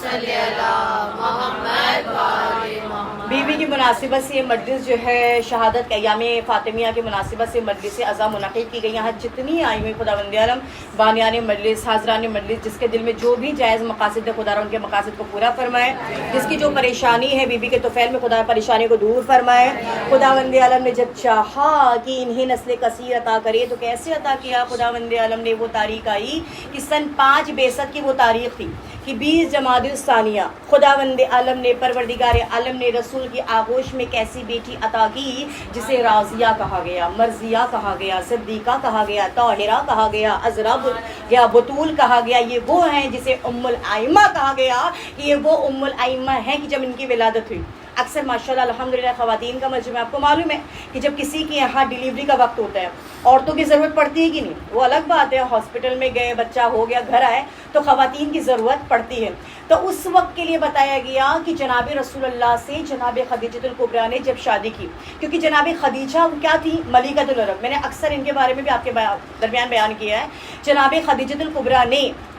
صلی علی محمد وآل محمد. بیوی کی مناسبت سے یہ مجلس جو ہے شہادت کے ایام فاطمیہ کی مناسبت سے مجلس عزا منعقد کی گئی. یہاں جتنی آئی ہوئی خداوند عالم بانیان مجلس, حاضران مجلس, جس کے دل میں جو بھی جائز مقاصد ہے خدا ان کے مقاصد کو پورا فرمائے. جس کی جو پریشانی ہے بیوی کے طفیل میں خدا پریشانی کو دور فرمائے. خداوند عالم نے جب چاہا کہ انہیں نسل کثیر عطا کرے تو کیسے عطا کیا. خداوند عالم نے وہ تاریخ آئی کہ سن 5 بعثت کی وہ تاریخ تھی کہ 20 جمادی الثانیہ خداوند عالم نے پروردگار عالم نے رسول کی آغوش میں ایک ایسی بیٹی عطا کی جسے راضیہ کہا گیا, مرضیہ کہا گیا, صدیقہ کہا گیا, طاہرہ کہا گیا, عذرا یا بطول کہا گیا. یہ وہ ہیں جسے ام الائمہ کہا گیا کہ یہ وہ ام الائمہ ہیں کہ جب ان کی ولادت ہوئی. اکثر ماشاءاللہ الحمدللہ خواتین کا مجمع آپ کو معلوم ہے کہ جب کسی کے یہاں ڈیلیوری کا وقت ہوتا ہے عورتوں کی ضرورت پڑتی ہے کہ نہیں, وہ الگ بات ہے. ہاسپٹل میں گئے, بچہ ہو گیا, گھر آئے تو خواتین کی ضرورت پڑتی ہے. تو اس وقت کے لیے بتایا گیا کہ جناب رسول اللہ سے جناب خدیجہ الکبریٰ نے جب شادی کی, کیونکہ جناب خدیجہ کیا تھی, ملکۃ العرب. میں نے اکثر ان کے بارے میں بھی آپ کے درمیان بیان کیا ہے. جناب خدیجہ الکبریٰ نے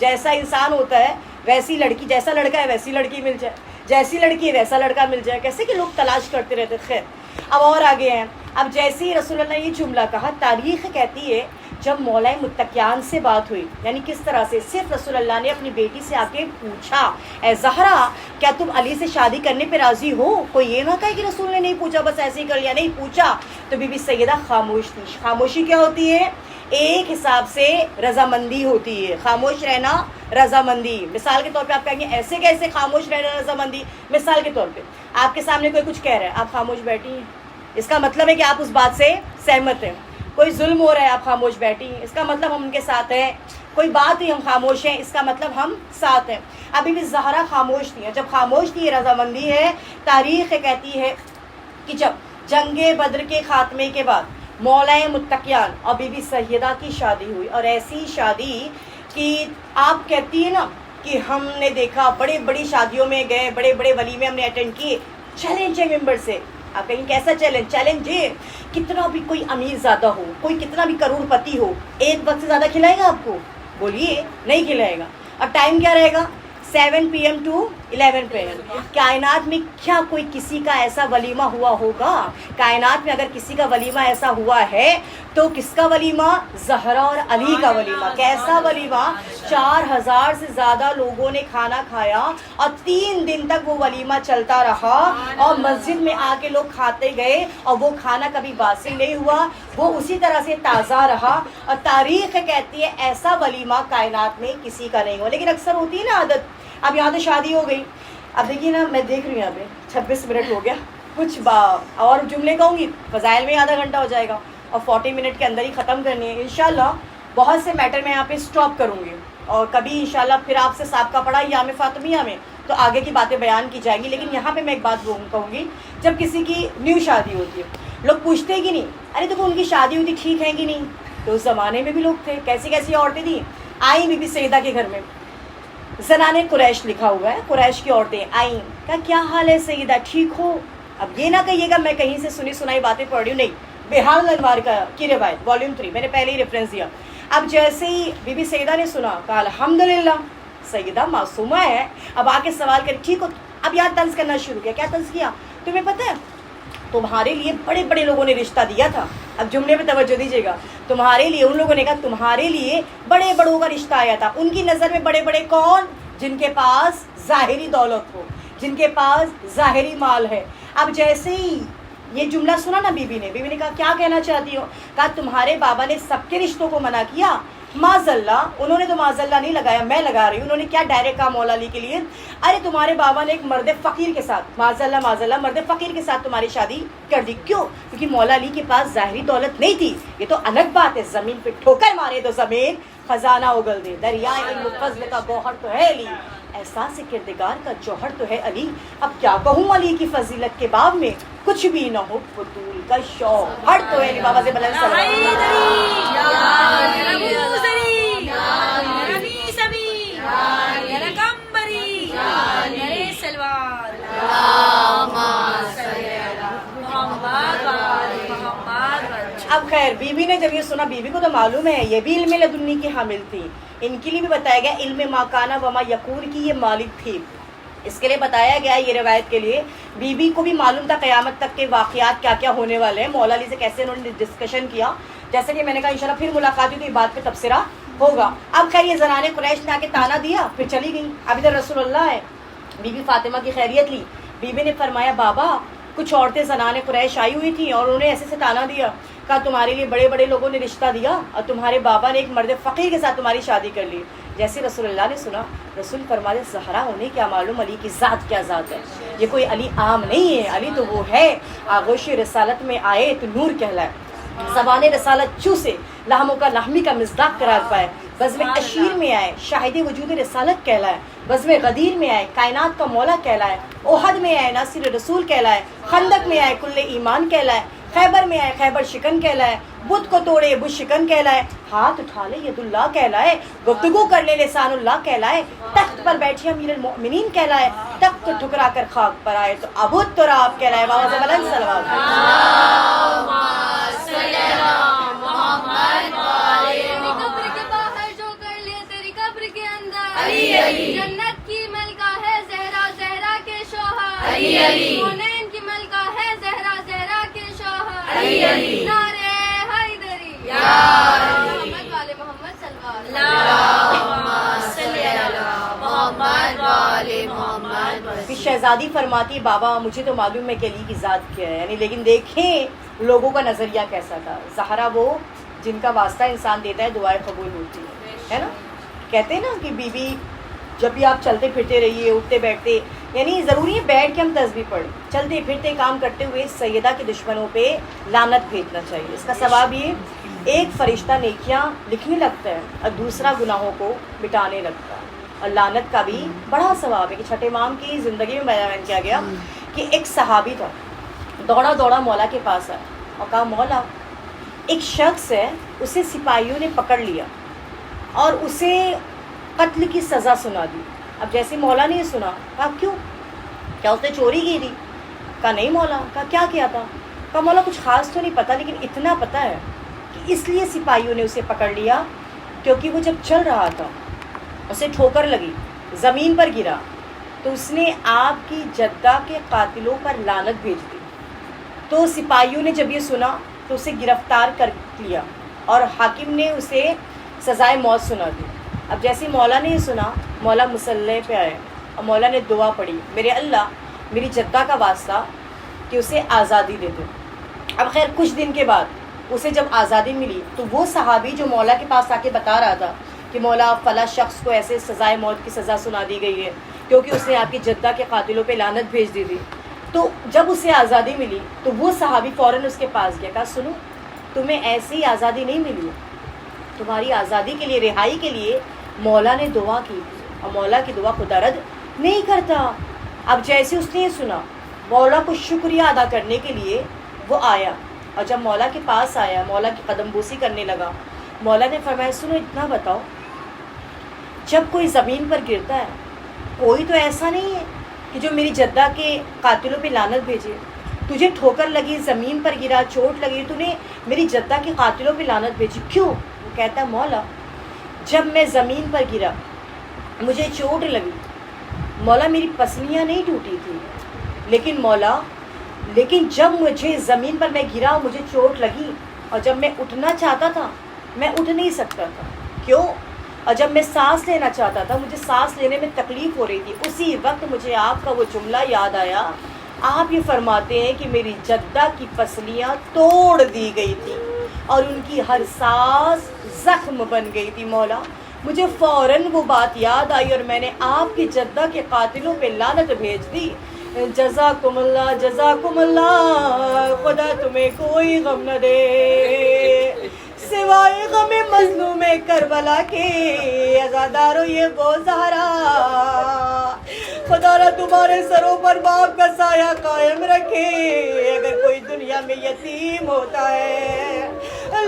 جیسا انسان ہوتا ہے ویسی لڑکی، جیسا لڑکا ہے ویسی لڑکی مل جائے، جیسی لڑکی ہے ویسا لڑکا مل جائے، کیسے کہ لوگ تلاش کرتے رہتے. خیر اب اور آگے ہیں. اب جیسے ہی رسول اللہ نے یہ جملہ کہا، تاریخ کہتی ہے جب مولا متقیان سے بات ہوئی، یعنی کس طرح سے، صرف رسول اللہ نے اپنی بیٹی سے آ کے پوچھا اے زہرا کیا تم علی سے شادی کرنے پہ راضی ہو؟ کوئی یہ نہ کہے کہ رسول نے نہیں پوچھا بس ایسے ہی کر لیا، نہیں پوچھا. تو بی بی سیدہ خاموش تھی. خاموشی کیا ہوتی ہے؟ ایک حساب سے رضامندی ہوتی ہے. خاموش رہنا رضامندی. مثال کے طور پہ آپ کہیں گے ایسے کیسے خاموش رہنا رضامندی؟ مثال کے طور پہ آپ کے سامنے کوئی کچھ کہہ رہا ہے، آپ خاموش بیٹھی ہیں، اس کا مطلب ہے کہ آپ اس بات سے سہمت ہیں. کوئی ظلم ہو رہا ہے، آپ خاموش بیٹھی ہیں، اس کا مطلب ہم ان کے ساتھ ہیں. کوئی بات ہوئی ہم خاموش ہیں، اس کا مطلب ہم ساتھ ہیں. ابھی بھی زہرا خاموش تھی. جب خاموش تھی، رضامندی ہے. تاریخ کہتی ہے کہ جب جنگ بدر کے خاتمے کے بعد مولا متقیان اور بی بی سیدہ کی شادی ہوئی، اور ایسی شادی کہ آپ کہتی ہیں نا کہ ہم نے دیکھا بڑے بڑی شادیوں میں گئے، بڑے بڑے ولیمے ہم نے اٹینڈ کیے، چیلنج ہے ممبر سے. آپ کہیں کیسا چیلنج؟ چیلنج یہ کتنا بھی کوئی امیر زیادہ ہو، کوئی کتنا بھی کروڑ پتی ہو، ایک وقت سے زیادہ کھلائے گا آپ کو؟ بولیے نہیں کھلائے گا. اور ٹائم کیا رہے گا؟ 7 PM to 11 PM. کائنات میں کیا کوئی کسی کا ایسا ولیمہ ہوا ہوگا؟ کائنات میں اگر کسی کا ولیمہ ایسا ہوا ہے تو کس کا ولیمہ؟ زہرا اور علی کا ولیمہ. کیسا ولیمہ؟ 4000 سے زیادہ لوگوں نے کھانا کھایا اور 3 دن تک وہ ولیمہ چلتا رہا، اور مسجد میں آ کے لوگ کھاتے گئے، اور وہ کھانا کبھی باسی نہیں ہوا، وہ اسی طرح سے تازہ رہا. اور تاریخ کہتی ہے ایسا ولیمہ کائنات میں کسی کا نہیں ہوا. لیکن اکثر ہوتی ہے نا عادت، اب یہاں تو شادی ہو گئی، اب دیکھیے نا میں دیکھ رہی ہوں یہاں پہ 26 منٹ ہو گیا، کچھ اور جملے کہوں گی فضائل میں آدھا گھنٹہ ہو جائے گا، اور 40 منٹ کے اندر ہی ختم کرنی ہے. انشاءاللہ بہت سے میٹر میں یہاں پہ سٹاپ کروں گی، اور کبھی انشاءاللہ پھر آپ سے سابقہ پڑھا یام فاطمیہ میں تو آگے کی باتیں بیان کی جائیں گی. لیکن یہاں پہ میں ایک بات کہوں گی، جب کسی کی نیو شادی ہوتی ہے لوگ پوچھتے ہیں کہ نہیں ارے دیکھو ان کی شادی ہوئی تھی ٹھیک ہے کہ نہیں؟ تو اس زمانے میں بھی لوگ تھے، کیسی کیسی عورتیں تھیں. آئیں بی بی سیدہ کے گھر میں، زنان قریش لکھا ہوا ہے، قریش کی عورتیں آئیں، کیا حال ہے سیدہ ٹھیک ہو؟ اب یہ نہ کہیے گا میں کہیں سے سنی سنائی باتیں پڑھ رہی ہوں، نہیں، بحار الانوار کی روایت والیوم 3 میں نے پہلے ہی ریفرنس دیا. اب جیسے ہی بی بی سیدہ نے سنا کہا الحمدللہ، سیدہ معصومہ ہے. اب آ کے سوال کر ٹھیک ہو؟ اب یاد طنز کرنا شروع کیا. کیا طنز کیا؟ تمہیں پتہ ہے تمہارے لیے بڑے بڑے لوگوں نے رشتہ دیا تھا. اب جملے پہ توجہ دیجیے گا. تمہارے لیے ان لوگوں نے کہا تمہارے لیے بڑے بڑوں کا رشتہ آیا تھا. ان کی نظر میں بڑے بڑے کون؟ جن کے پاس ظاہری دولت ہو، جن کے پاس ظاہری مال ہے. اب جیسے ہی یہ جملہ سنا نا بیوی نے کہا کیا کہنا چاہتی ہو؟ کہا تمہارے بابا نے سب کے رشتوں کو منع کیا. معاذ اللہ، انہوں نے تو معاذ اللہ نہیں لگایا، میں لگا رہی ہوں. انہوں نے کیا ڈائریکٹ کہا مولا علی کے لیے؟ ارے تمہارے بابا نے ایک مرد فقیر کے ساتھ، معاذ اللہ مرد فقیر کے ساتھ تمہاری شادی کر دی. کیوں؟ کیونکہ مولا علی کے پاس ظاہری دولت نہیں تھی. یہ تو الگ بات ہے، زمین پہ ٹھوکر مارے تو زمین خزانہ اگل دے. دریائے علم و فضل کا گوہر تو ہے علی، احساس کردگار کا جوہر تو ہے علی. اب کیا کہوں علی کی فضیلت کے باب میں، کچھ بھی نہ ہو فضول کا شوہر تو ہے علی. بابا سے بلند اب خیر بیوی نے جب یہ سنا، بیوی کو تو معلوم ہے یہ بھی علم لدنی کی حامل تھی. ان کے لیے بھی بتایا گیا علم ماکانہ وما یکون کی یہ مالک تھی. اس کے لیے بتایا گیا یہ روایت کے لیے بیوی کو بھی معلوم تھا قیامت تک کے واقعات کیا کیا ہونے والے ہیں. مولا علی سے کیسے انہوں نے ڈسکشن کیا، جیسے کہ میں نے کہا انشاءاللہ پھر ملاقات ہوئی تو یہ بات پہ تبصرہ ہوگا. اب خیر یہ زنان قریش نے آ کے تانا دیا، پھر چلی گئی. اب ادھر رسول اللہ ہے، بی بی فاطمہ کی خیریت لی. بیوی نے فرمایا بابا کچھ عورتیں زنان قریش آئی ہوئی تھیں اور انہوں نے ایسے سے تانا دیا، کہا تمہارے لیے بڑے بڑے لوگوں نے رشتہ دیا اور تمہارے بابا نے ایک مرد فقیر کے ساتھ تمہاری شادی کر لی. جیسے رسول اللہ نے سنا، رسول فرماتے زہرا انہیں کیا معلوم علی کی ذات کیا ذات ہے. یہ کوئی علی عام نہیں ہے، علی تو وہ ہے آغوش رسالت میں آئے تو نور کہلائے، زبان رسالت چوسے لحموں کا لحمی کا مصداق قرار پائے، بزم اشیر میں آئے شاہد وجود رسالت کہلائے، بزم غدیر میں آئے کائنات کا مولا کہلائے، احد میں آئے ناصر رسول کہلائے، خندق میں آئے کل ایمان کہلائے، خیبر میں آئے خیبر شکن کہلائے، بت کو توڑے بت شکن کہلائے، ہاتھ اٹھا لے ید اللہ کہلائے، گفتگو کر لے لسان اللہ کہلائے، تخت پر بیٹھے امیر المؤمنین کہلائے، تخت کو ٹھکرا کر خاک پر آئے تو ابوت تراب کہلائے. بابا سے بلند صلوات. قبر کے باہر جو کر لے تیری قبر کے اندر علی علی جنت کی ملکہ ہے زہرا زہرا کے شوہر علی علی کونین کی ملکہ ہے زہرا زہرا کے شوہر علی علی نعرہ حیدری یا محمد والے محمد صلی اللہ صلی اللہ محمد والے محمد پھر شہزادی فرماتی بابا مجھے تو معلوم ہے کہ علی کی ذات کیا ہے، یعنی لیکن دیکھیں لوگوں کا نظریہ کیسا تھا. زہرا وہ جن کا واسطہ انسان دیتا ہے دعائیں قبول ہوتی ہے نا. کہتے ہیں نا کہ بی بی جب بھی آپ چلتے پھرتے رہیے اٹھتے بیٹھتے، یعنی ضروری ہے بیٹھ کے ہم تسبیح پڑھیں، چلتے پھرتے کام کرتے ہوئے سیدہ کے دشمنوں پہ لعنت بھیجنا چاہیے. اس کا ثواب یہ ایک فرشتہ نیکیاں لکھنے لگتا ہے اور دوسرا گناہوں کو مٹانے لگتا ہے. اور لعنت کا بھی بڑا ثواب ہے کہ چھٹے امام کی زندگی میں بیان کیا گیا کہ ایک صحابی تھا، دوڑا دوڑا مولا کے پاس آیا اور کہا مولا ایک شخص ہے اسے سپاہیوں نے پکڑ لیا اور اسے قتل کی سزا سنا دی. اب جیسے مولا نے یہ سنا کہا کیوں، کیا اس نے چوری کی تھی؟ کہا نہیں مولا. کہا کیا کیا تھا؟ کہا مولا کچھ خاص تو نہیں پتہ لیکن اتنا پتہ ہے کہ اس لیے سپاہیوں نے اسے پکڑ لیا کیونکہ وہ جب چل رہا تھا اسے ٹھوکر لگی، زمین پر گرا تو اس نے آپ کی جدہ کے قاتلوں پر لعنت بھیج دی. تو سپاہیوں نے جب یہ سنا تو اسے گرفتار کر لیا اور حاکم نے اسے سزائے موت سنا دی. اب جیسے مولا نے یہ سنا مولا مسلح پہ آئے اور مولا نے دعا پڑھی میرے اللہ میری جدہ کا واسطہ کہ اسے آزادی دے دو. اب خیر کچھ دن کے بعد اسے جب آزادی ملی تو وہ صحابی جو مولا کے پاس آ کے بتا رہا تھا کہ مولا فلاں شخص کو ایسے سزائے موت کی سزا سنا دی گئی ہے کیونکہ اس نے آپ کی جدہ کے قاتلوں پہ لعنت بھیج دی تھی، تو جب اسے آزادی ملی تو وہ صحابی فوراً اس کے پاس گیا. کہا سنو تمہیں ایسی آزادی نہیں ملی ہے، تمہاری آزادی کے لیے رہائی کے لیے مولا نے دعا کی اور مولا کی دعا خدا رد نہیں کرتا. اب جیسے اس نے یہ سنا مولا کو شکریہ ادا کرنے کے لیے وہ آیا اور جب مولا کے پاس آیا مولا کی قدم بوسی کرنے لگا. مولا نے فرمایا سنو اتنا بتاؤ جب کوئی زمین پر گرتا ہے کوئی تو ایسا نہیں ہے کہ جو میری جدہ کے قاتلوں پہ لعنت بھیجے. تجھے ٹھوکر لگی، زمین پر گرا، چوٹ لگی، تو نے میری جدہ کے قاتلوں پہ لعنت بھیجی کیوں؟ وہ کہتا ہے مولا جب میں زمین پر گرا مجھے چوٹ لگی مولا میری پسلیاں نہیں ٹوٹی تھی، لیکن جب مجھے زمین پر میں گرا مجھے چوٹ لگی اور جب میں اٹھنا چاہتا تھا میں اٹھ نہیں سکتا تھا. کیوں؟ اور جب میں سانس لینا چاہتا تھا مجھے سانس لینے میں تکلیف ہو رہی تھی. اسی وقت مجھے آپ کا وہ جملہ یاد آیا، آپ یہ فرماتے ہیں کہ میری جدہ کی پسلیاں توڑ دی گئی تھی اور ان کی ہر سانس زخم بن گئی تھی. مولا مجھے فوراً وہ بات یاد آئی اور میں نے آپ کی جدہ کے قاتلوں پہ لعنت بھیج دی. جزاکم اللہ جزاکم اللہ، خدا تمہیں کوئی غم نہ دے سوائے غم مظلوم کربلا کے. عزادارو یہ وہ زہرا خدا را تمہارے سروں پر باپ کا سایہ قائم رکھے. اگر کوئی دنیا میں یتیم ہوتا ہے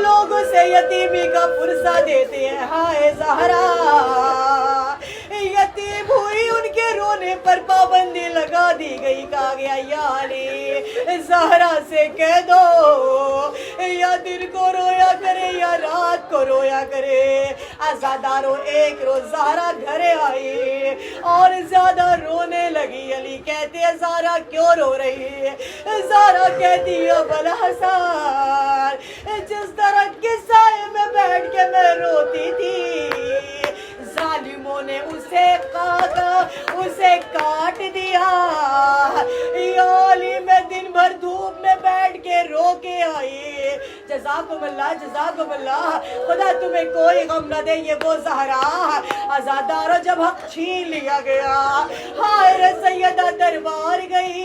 لوگ اسے یتیمی کا پرسہ دیتے ہیں. ہائے زہرا یتیم ہوئی ان کے رونے پر پابندی لگا دی گئی. کہا گیا یا علی زہرا سے کہہ دو یا دن کو رویا کرے یا رات کو رویا کرے. عزادارو ایک روز زہرا گھر آئی اور زیادہ رونے لگی. علی کہتے ہیں زہرا کیوں رو رہی ہے؟ زہرا کہتی ہے ابوالحسن جس درخت کے سائے میں بیٹھ کے میں روتی تھی ظالموں نے اسے کاٹ دیا. یا علی میں دن بھر دھوپ میں بیٹھ کے رو کے آئی. جزاکم اللہ جزاکم اللہ، خدا تمہیں کوئی غم نہ دے. یہ وہ زہرا عزادارو جب حق چھین لیا گیا ہائے رے سیدہ دربار گئی.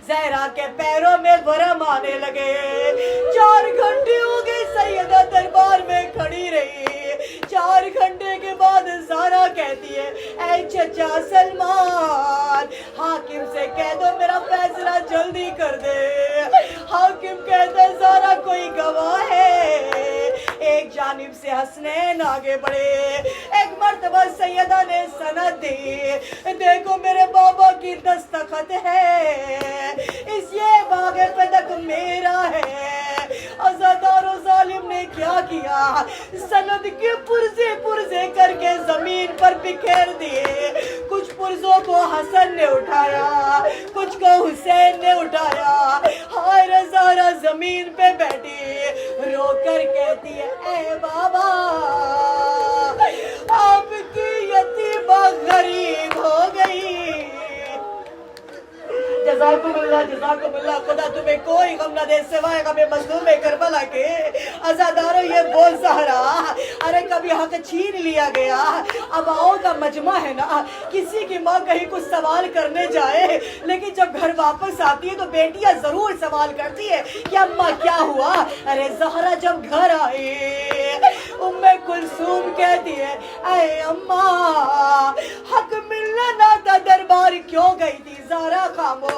زہرا کے پیروں میں ورم آنے لگے. 4 گھنٹے ہو گئے سیدہ دربار میں کھڑی رہی. 4 گھنٹے کے بعد زہرا کہتی ہے اے چچا سلمان حاکم سے کہہ دو میرا فیصلہ جلدی کر دے. حاکم کہتا ہے زہرا کوئی گواہ ہے؟ ایک جانب سے حسنین آگے بڑھے. ایک مرتبہ سیدہ نے سند دی دیکھو میرے بابا کی دستخط ہے اس یہ باغ فدق میرا ہے. عزادار و ظالم نے کیا کیا سند کے پرزے کر کے زمین پر بکھیر دیے. کچھ پرزوں کو حسن نے اٹھایا, کچھ کو حسین نے اٹھایا. ہائے زہرا زمین پہ بیٹھی رو کر کہتی ہے اے بابا آپ کی یتیمہ غریب ہو گئی. جزاکم اللہ. خدا تمہیں کوئی غم نہ دے سوائے غم مظلوم کربلا کے. عزادارو یہ وہ زہرا, ارے کبھی حق چھین لیا گیا. اباؤں کا مجمع ہے نا, کسی کی ماں کہیں کچھ سوال کرنے جائے لیکن جب گھر واپس آتی ہے تو بیٹیاں ضرور سوال کرتی ہے کہ اماں کیا ہوا. ارے زہرا جب گھر آئی ام کلثوم کہتی ہے اے اماں حق ملنا نہ تھا دربار کیوں گئی تھی. زہرا خاموش.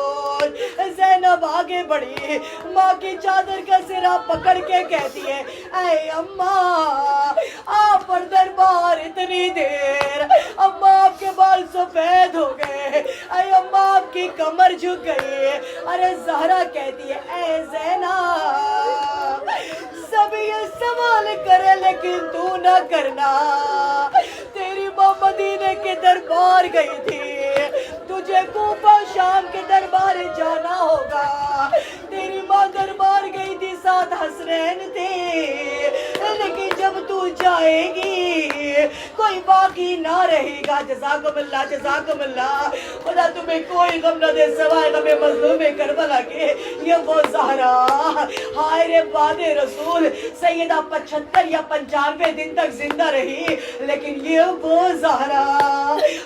زینب آگے بڑھی, ماں کی چادر کا سرا پکڑ کے کہتی ہے اے اماں آپ پر دربار اتنی دیر, اماں آپ کے بال سفید ہو گئے, اے اماں آپ کی کمر جھک گئی. ارے زہرا کہتی ہے اے زینب سب یہ سوال کرے لیکن تو نہ کرنا. تیری ماں مدینے کے دربار گئی تھی, تجھے کوفہ شام کے دربار جانا ہوگا. تیری ماں دربار گئی تھی, ساتھ حسنین تھے, لیکن جب تو جائے گی کوئی باقی نہ رہے گا. جزاکم اللہ. خدا تمہیں کوئی غم نہ دے سوائے غم مظلوم کربلا کے. یہ وہ زہرا ہائے رے بعد رسول سیدہ 75 یا 95 دن تک زندہ رہی, لیکن یہ وہ زہرا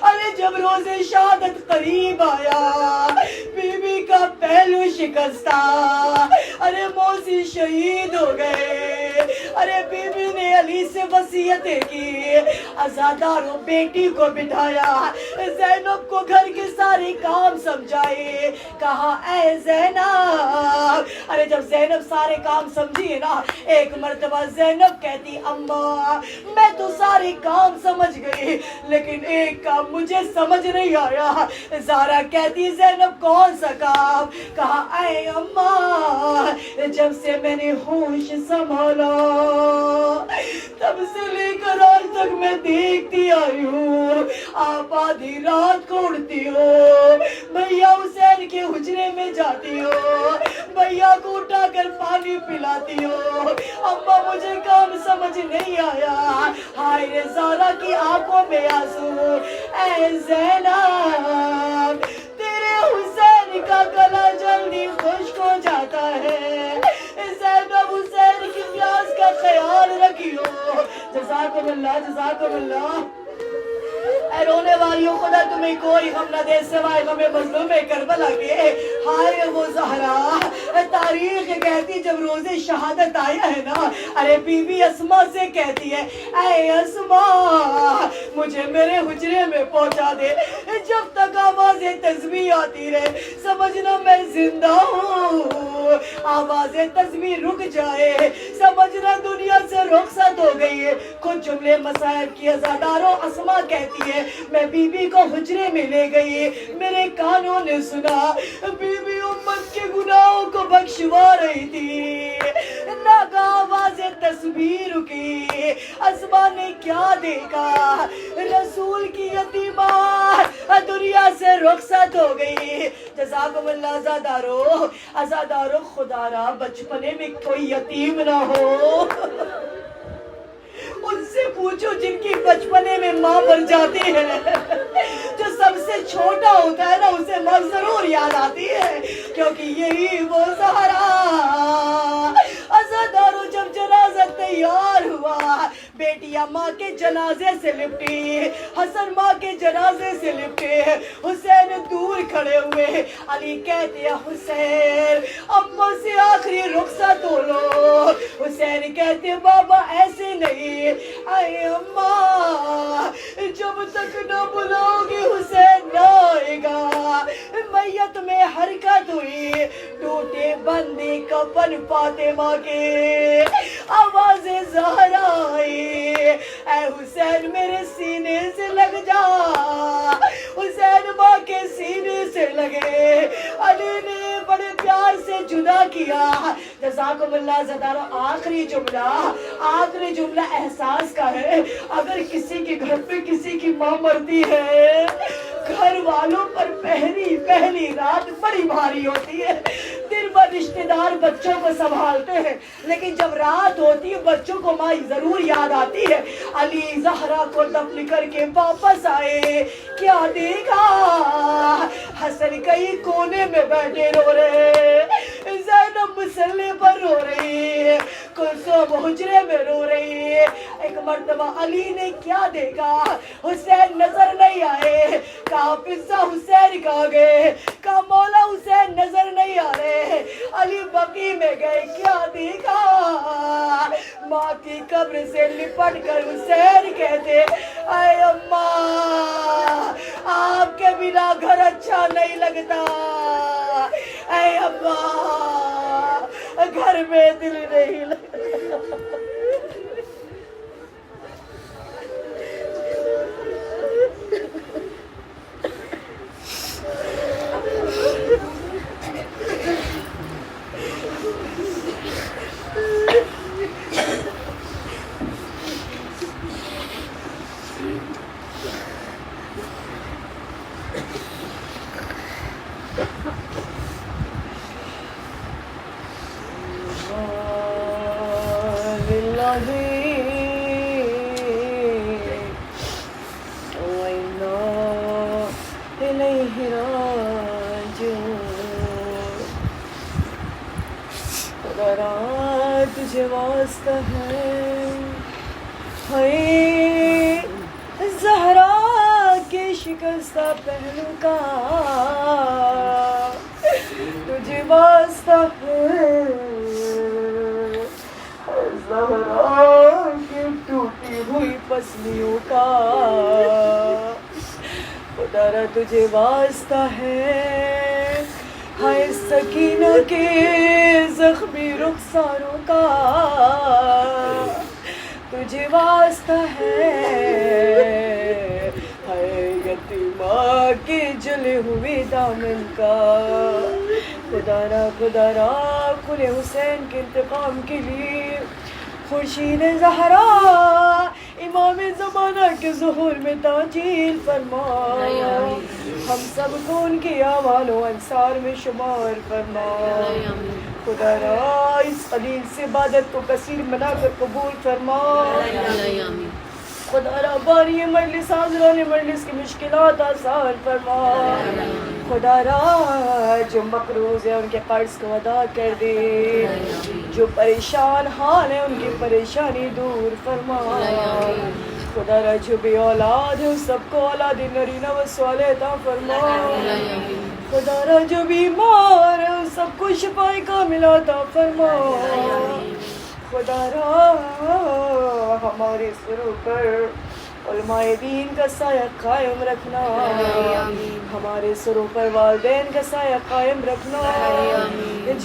ارے جب روز شہادت قریب آیا بی بی کا پہلو شکستہ, ارے موسی شہید ہو گئے. ارے بی بی نے علی سے وصیتیں کی. عزاداروں بیٹی کو بٹھایا, زینب کو گھر کے سارے کام سمجھائے, کہا اے زینب. ارے جب زینب سارے کام سمجھی نا, ایک مرتبہ زینب کہتی اماں میں تو سارے کام سمجھ گئی لیکن ایک کام مجھے سمجھ نہیں آیا. زہرا کہتی زینب کون سا کام؟ کہا اے اماں جب سے میں نے ہوش سنبھالا تب سے لے کر آج تک میں دیکھتی آئی ہوں آپ آدھی رات کو اڑتی ہو, بھیا حسین کے حجرے میں جاتی ہو, بھیا کو اٹھا کر پانی پلاتی ہو. اماں مجھے کام سمجھ نہیں آیا. ہائے رے زہرا کی آنکھوں میں آنسو. اے زینب تیرے حسین کا گلا جلدی خشک ہو جاتا ہے, زینب حسین کی پیاس کا خیال رکھیو. جزاکم اللہ. اے رونے والیوں خدا تمہیں کوئی غم نہ دے سوائے غم مظلوم کربلا کے. ہائے وہ زہرا تاریخ کہتی جب روز شہادت آیا ہے نا, ارے بی بی اسما سے کہتی ہے اے اسما مجھے میرے حجرے میں پہنچا دے, جب تک آواز تسبیح آتی رہے سمجھنا میں زندہ ہوں. آواز تسبیح رک جائے سمجھنا دنیا سے رخصت ہو گئی ہے. کچھ جملے مصائب کی عزاداروں اسما کہتی ہے میں بی بی کو حجرے میں لے گئی, میرے کانوں نے سنا بی بی امت کے گناہوں کو بخشوا رہی تھی. ناگا آواز تسبیح رکی. اسما نے کیا دیکھا, رسول کی یتیمہ دنیا سے رخصت ہو گئی. جزاکم اللہ. عزادارو خدا را بچپنے میں کوئی یتیم نہ ہو. ان سے پوچھو جن کی بچپنے میں ماں مر جاتی ہے, جو سب سے چھوٹا ہوتا ہے نا اسے ماں ضرور یاد آتی ہے, کیونکہ یہی وہ زہرا. عزادارو جب جنازہ تیار ہوا, بیٹیاں ماں کے جنازے سے لپٹی, حسن ماں کے جنازے سے لپٹے, حسین دور کھڑے ہوئے. علی کہتے ہیں حسین اماں سے آخری رخصت ہو لو. حسین کہتے ہیں بابا ایسے نہیں, اے اماں جب تک نہ بلاؤ گی حسین نہ آئے گا. میت میں حرکت ہوئی, ٹوٹے بندے کفن فاطمہ کے, آواز زہرا آئی اے حسین میرے سینے سے لگ جا. حسین ماں کے سینے سے لگے. علی نے بڑے پیار سے جدا کیا. جزاکم اللہ. زدارو آخری جملہ آپ نے جملہ احساس کا ہے، اگر کسی کے گھر پہ کسی کی ماں مرتی ہے، گھر والوں پر پہلی رات بڑی بھاری ہوتی ہے، دن بھر رشتہ دار بچوں کو سنبھالتے ہیں، لیکن جب رات ہوتی ہے بچوں کو ماں ضرور یاد آتی ہے۔ علی زہرا کو دفن کر کے واپس آئے، کیا دیکھا؟ حسن کئی کونے میں بیٹھے رو رہے ہیں، زینب مسلح پر رو رہی ہے، کلثوم حجرے میں رو رہی ہے۔ ایک مرتبہ علی نے کیا دیکھا؟ حسین نظر نہیں آئے، کہا حافظہ حسین کہاں گئے؟ کہا مولا حسین نظر نہیں آ رہے۔ علی بقیع میں گئے، کیا دیکھا؟ ماں کی قبر سے لپٹ کر حسین کہتے، اے اماں آپ کے بنا گھر اچھا نہیں لگتا، اے اماں گھر میں دل نہیں لگتا۔ تجھے واسطہ ہے زہرا کے شکستہ پہلو کا، تجھے واسطہ ہے زہرا کے ٹوٹی ہوئی پسلیوں کا، خدا را تجھے واسطہ ہے ہائے سکینہ کے زخمی رخساروں کا، تجھے واسطہ ہے ہائے یتیمہ کے جلے ہوئے دامن کا، خدا را کل حسین کے انتقام کے لیے خورشید زہرا امام زمانہ کے ظہور میں تعجیل فرما، ہم سب کو ان کے اعوان و انصار میں شمار فرما، خدا را اس قلیل سے عبادت کو کثیر بنا کر قبول فرما، خدا را باری مجلس حاضران مجلس کی مشکلات آسان فرما، خدا را جو مقروض ہیں ان کے قرض کو ادا کر دے، جو پریشان حال ہیں ان کی پریشانی دور فرما، خدا را جو بے اولاد ہے سب کو اولاد نرینہ و صالح عطا فرما، خدا را جو بیمار ہے سب کو شفائے کاملہ عطا فرما، خدا را ہمارے سروں پر علماء دین کا سایہ قائم رکھنا، ہمارے سروں پر والدین کا سایہ قائم رکھنا،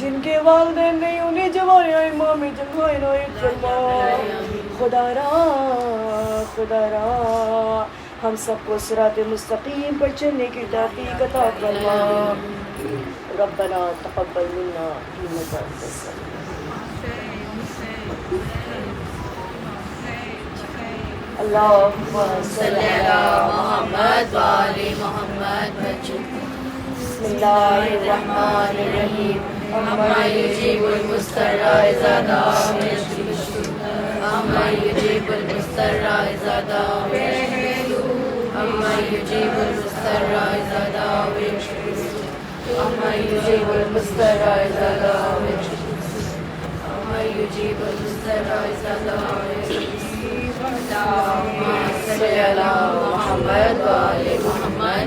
جن کے والدین نہیں انہیں جوانیاں امام جنگاہ عنایت فرما، خدا را ہم سب کو صراط مستقیم پر چلنے کی توفیق عطا فرما، ربنا تقبل منا انک انت السمیع۔ اللہم صلی علی محمد وآل محمد بسم اللہ الرحمن الرحیم، اما یجیب المضطر اذا دعا اما یجیب المضطر اذا دعا اما یجیب المضطر اذا دعا اما یجیب المضطر اذا دعا اما یجیب المضطر اذا دعا اللہم صلی علی محمد وآل محمد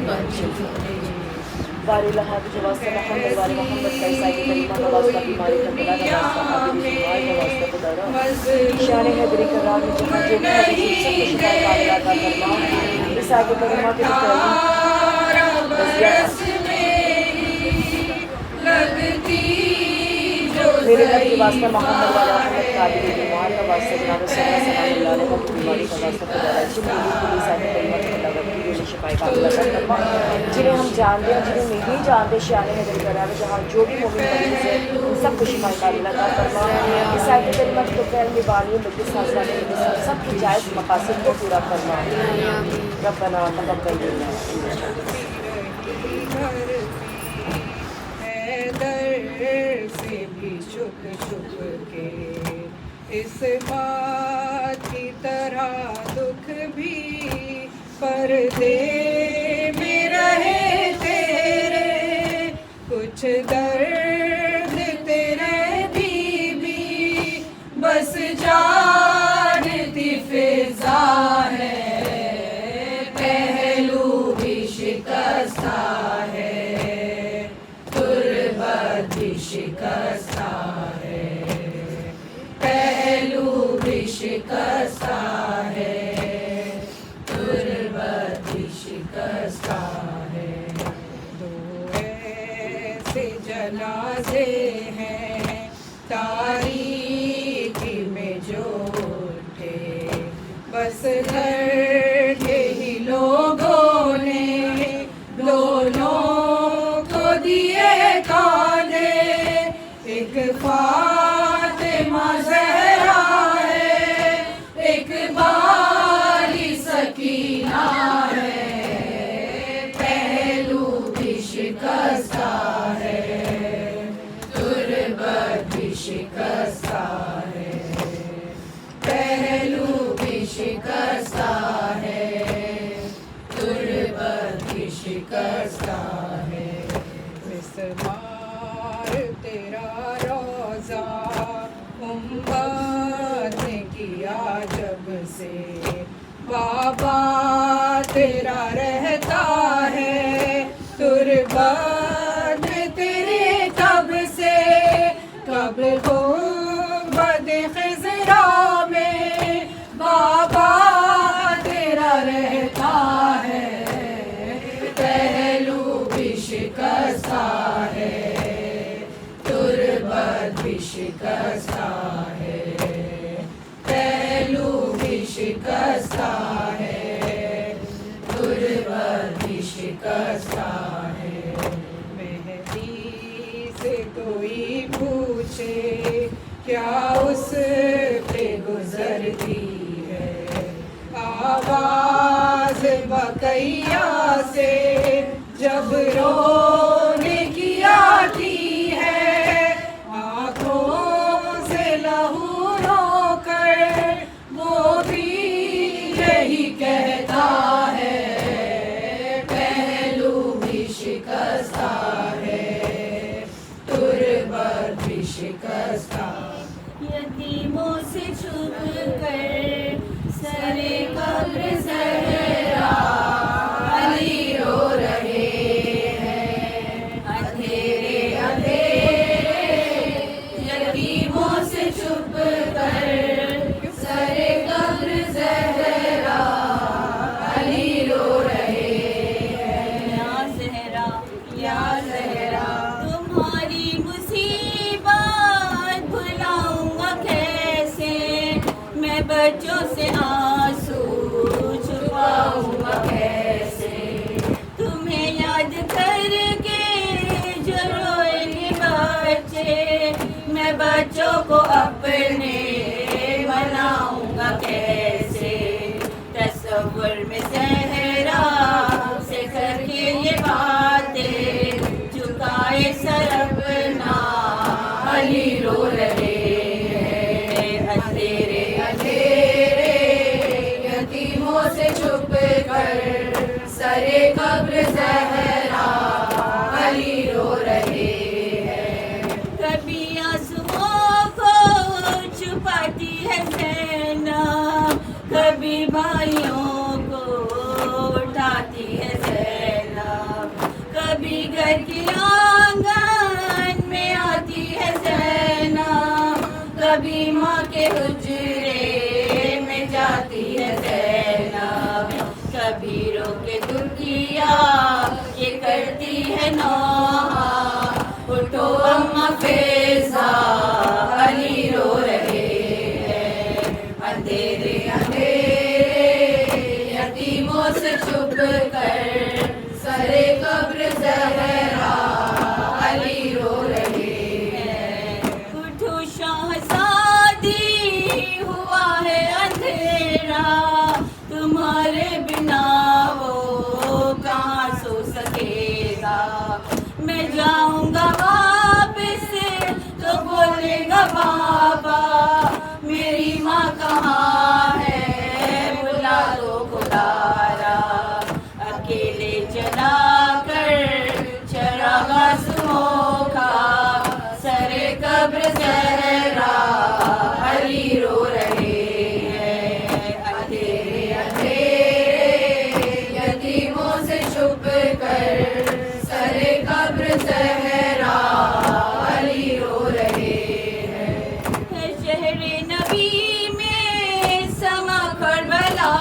باری اللہ تجھے واسطہ محمد وآل محمد کا عیسائی کریمہ کا واسطہ بیماری کا بلا کا واسطہ حابی بیمار کا واسطہ خدا را شان حیدری کرام میں جہاں جو بھی حدیث سب کو شفا کاملہ عطا فرما، عیسائی کریمہ کے میرے رب کے واسطہ محمد والا محمد قادری بیمار کا واسطہ جناب صلی اللہ علیہ وسلم بیماری کا واسطہ خدا را جن بھی عیسائی کریمہ کے اللہ کی شفا معاملہ فرما. جنہیں ہم جانتے ہیں جنہیں نہیں جانتے شان حیدر کرام جہاں جو بھی مومن مریض ہے ان سب کو شفا کاملہ عطا فرما. اس آیت کریمہ کے توفیل میں بانی مجلس حاضران کے سب کی جائز مقاصد کو پورا فرما. ربنا تقبل منا. حیدر سے بھی چھپ چھپ کے اس بات کی طرح دکھ بھی پردے میں رہے تیرے کچھ درد تیرے بھی بس جانتی فضا ہے پہلو بھی شکستہ ہے تربت بھی شکستہ ہے پہلو بھی شکستہ ہے تربت بھی شکستہ ہے. دو ایسے جنازے ہیں تاریکی میں جو اٹھے بس گھر کے ہی لوگوں نے دونوں کو دیے کاندھے. ایک فاطمہ زہرا ہے ایک بالی سکینہ ہے پہلو بھی شکستہ ہے تربت بھی شکستہ ہے پہلو بھی شکستہ ہے تربت بھی شکستہ ہے. مسمار تیرا روزہ امت نے کیا جب سے بابا تیرا رہتا ہے تربت تیرے کب سے کب ہو بد خزرا میں بابا تیرا رہتا ہے پہلو بھی شکستہ ہے تربت بھی شکستہ ہے پہلو بھی شکستہ ہے تربت بھی شکستہ ہے. مہدی سے کوئی پوچھے کیا اس پہ گزرتی ہے آواز بقیہ سے جب رونے کی آتی ہے آنکھوں سے لہو رو کر وہ بھی یہی کہتا ہے پہلو بھی شکستہ ہے تربت بھی شکستہ. یتیموں سے چھپ کر سرے قبر زہرا علی رو رہے ہیں اندھیرے اندھیرے یتیموں سے چھپ کر سرے قبر زہرا علی رو رہے ہیں. یا زہرا تمہاری مصیبت بھلاؤں گا کیسے میں بچوں سے آنسو چھپاؤں گا کیسے تمہیں یاد کر کے جو روئیں گے بچے میں بچوں کو اپنے بناؤں گا کیسے. تصور میں زہرا سے کر کے یہ باتیں جھکائے سر اپنا علی رو رہے ہیں اندھیرے اندھیرے یتیموں سے چھپ کر سرے قبر زہرا علی رو رہے ہیں. کبھی آنسوؤں کو چھپاتی ہے زینب کبھی بھائیوں کو اٹھاتی ہے زینب کبھی گھر کی آنگن میں آتی ہے زینب کبھی ماں کے حجرے میں جاتی ہے زینب کبھی رو کے دکھیا یہ کرتی ہے نوحہ اٹھو اماں فیضا علی رو رہے ہیں اندھیرے اندھیرے یتیموں سے چھپ کر سرے قبر زہرا علی رو رہے ہیں. اٹھو شہزادی ہوا ہے اندھیرا تمہارے بنا وہ کہاں سو سکے گا. میں جاؤں گا واپس تو بولے گا بابا میری ماں کہاں ہے بلا دو خدارا. اکیلے جلا کر چراغ آنسوؤں کا سرے قبر زہرا علی رو رہے ہیں. اندھیرے اندھیرے یتیموں سے چھپ کر سرے قبر زہرا علی رو رہے ہیں. شہر نبی میں سما کربلا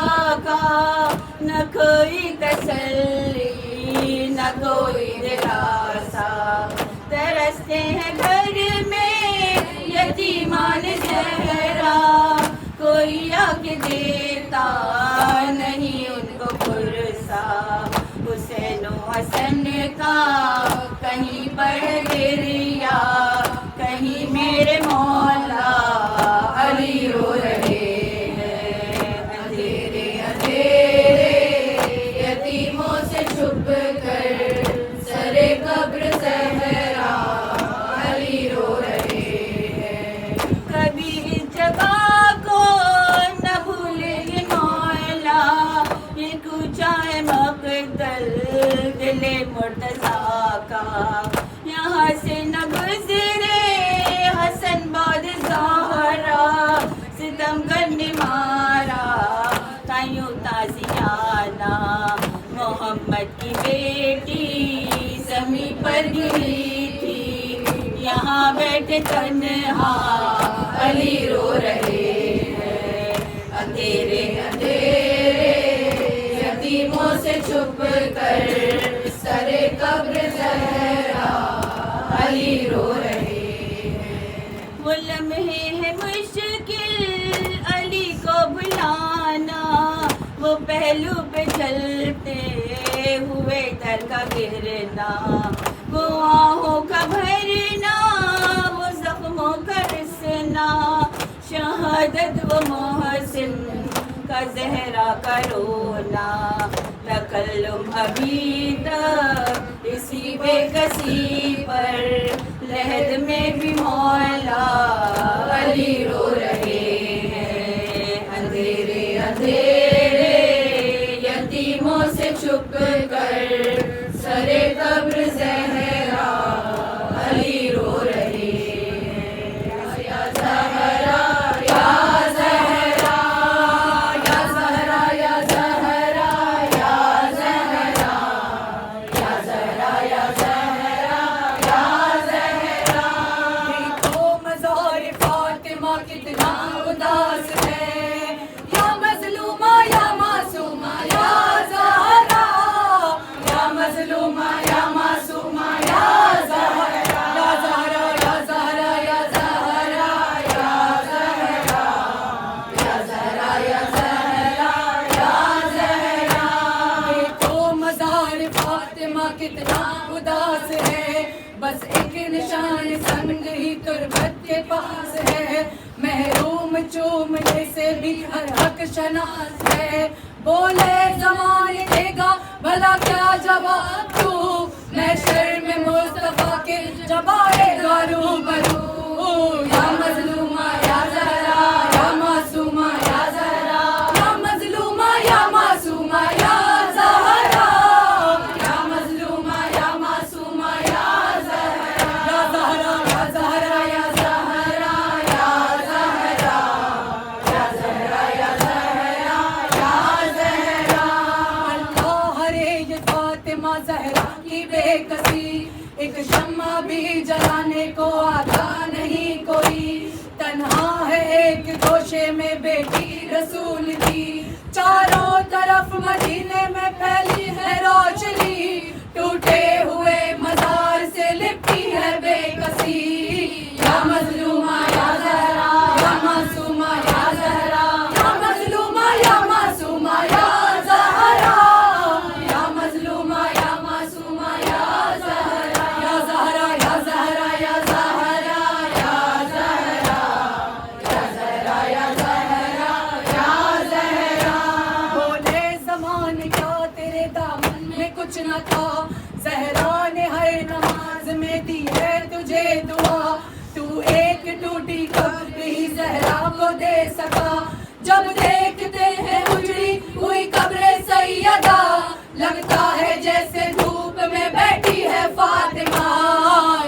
کا نہ کوئی تسلی نہ کوئی دلاسا. ترستے ہیں گھر میں یتیمان زہرا کوئی آ کے دیتا نہیں ان کو پرسا. حسین و حسن کا کہیں پر گریا کہیں میرے مولا علی رو رہے ہیں. اندھیرے اندھیرے یتیموں سے چھپ کر سرے قبر زہرا علی رو رہے ہیں. کبھی اس جگہ کو نہ بھولیں گے مولا یہ کوچہ ہے مقتل دل مرتضیٰ کا. یہاں سے نہ گزرے حسن بعد زہرا ستم کرنے مارا تائیوں تازیانہ. محمد کی بیٹی زمین پر گری تھی یہاں بیٹھے تنہا علی رو رہے ہیں. اندھیرے اندھیرے یتیموں سے چھپ کر سرے قبر زہرا علی رو رہے ہیں. وہ لمحے ہے مشکل علی کو بلانا وہ پہلو پہ چلتے ہوئے در کا گرنا. وہ آہوں کا بھرنا وہ زخموں کا رسنا شہادت وہ محسن کا زہرا کا رونا. تکلم ابھی تک اسی بے کسی پر لحد میں بھی مولا علی رو رہے ہیں. اندھیرے اندھیرے یتیموں سے چھپ کر سرے قبر زہرا علی رو رہے ہیں. یا زہرا یا زہرا یا زہرا یا زہرا یا زہرا یا زہرا یا زہرا یا زہرا. دیکھو مزار فاطمہ کتنا اداس ہے یا مظلومہ یا معصومہ یا زہرا یا مظلومہ یا معصومہ یا زہرا یا زہرا یا زہرا یا زہرا یا زہرا یا زہرا یا زہرا یا زہرا. دیکھو مزار فاطمہ کتنا اداس ہے بس ایک نشان سنگ ہی تربت کے پاس ہے. محروم چومنے سے بھی ہر حق شناس ہے. بولے زمانے دے گا بھلا کیا جواب تو محشر میں مصطفیٰ کے جب آئے گا روبرو. یا مظلومہ یا زہرا یا معصومہ یا زہرا یا مظلومہ یا معصومہ یا زہرا یا مظلومہ یا معصومہ یا زہرا یا زہرا یا زہرا یا زہرا یا زہرا یا زہرا یا زہرا. اللہ ہرے یہ فاطمہ زہرا کی بے کسی ایک شمع بھی جلانے کو آتا نہیں کوئی. تنہا ہے ایک گوشے میں بیٹی رسول کی. چاروں طرف مدینے میں پھیلی ہے روشنی. ٹوٹے ہوئے مزار سے لپٹی ہے بے کسی. یا مظلومہ یا زہرا یا معصومہ یا زہرا یا مظلومہ یا معصومہ یا زہرا نے کیا تیرے دامن میں کچھ نہ تھا. زہرا نے ہر نماز میں دی ہے تجھے دعا. تو ایک ٹوٹی قبر ہی زہرا کو دے سکا. جب دیکھتے ہیں اجڑی ہوئی قبر سیدہ, لگتا ہے جیسے دھوپ میں بیٹھی ہے فاطمہ.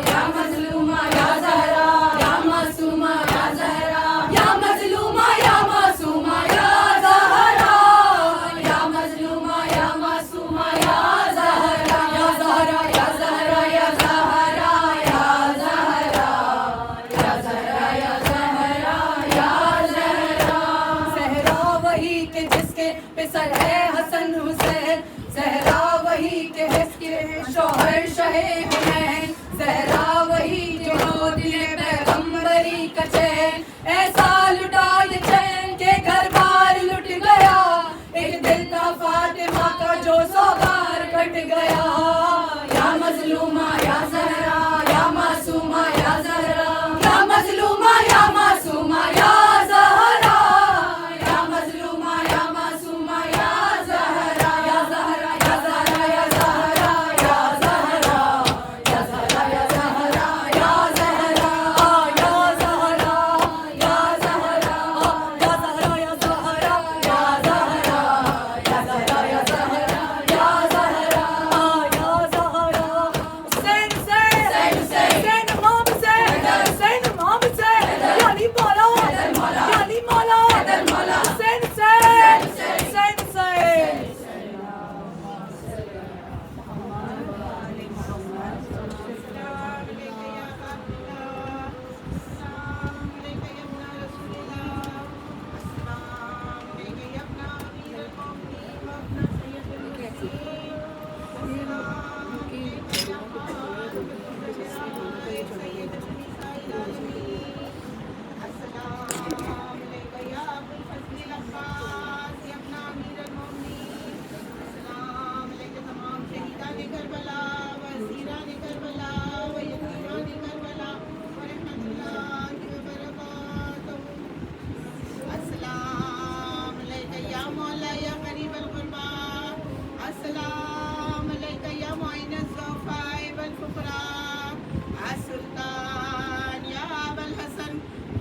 یا مظلومہ یا زہرا, یا معصومہ یا زہرا, یا مظلومہ یا معصومہ یا زہرا, یا مظلومہ یا معصومہ یا زہرا, یا زہرا یا زہرا یا زہرا, یا زہرا یا زہرا یا زہرا, یا زہرا. زہرا وہی کہ جس کے پسر ہے حسن حسین, زہرا وہی کہ جس کے شوہر شہ حنین, زہرا وہی جو ہوتی ہے پیغمبری کا چین. ایسا لٹا یہ چین کہ گھر بار لٹ گیا, ایک دل تھا فاطمہ کا جو 100 بار کٹ گیا. یا مظلومہ یا زہرا, یا معصومہ یا زہرا, یا مظلومہ یا معصومہ یا زہرا, یا مظلومہ یا معصومہ یا زہرا, یا زہرا یا زہرا یا زہرا, یا زہرا یا زہرا یا زہرا, یا زہرا یا زہرا, یا زہرا یا زہرا یا زہرا, یا زہرا یا زہرا یا زہرا, یا زہرا یا زہرا. حسین حسین حسین امام حسین, حسین امام حسین, یا علی مولا, یا علی مولا, حسین حسین حسین حسین.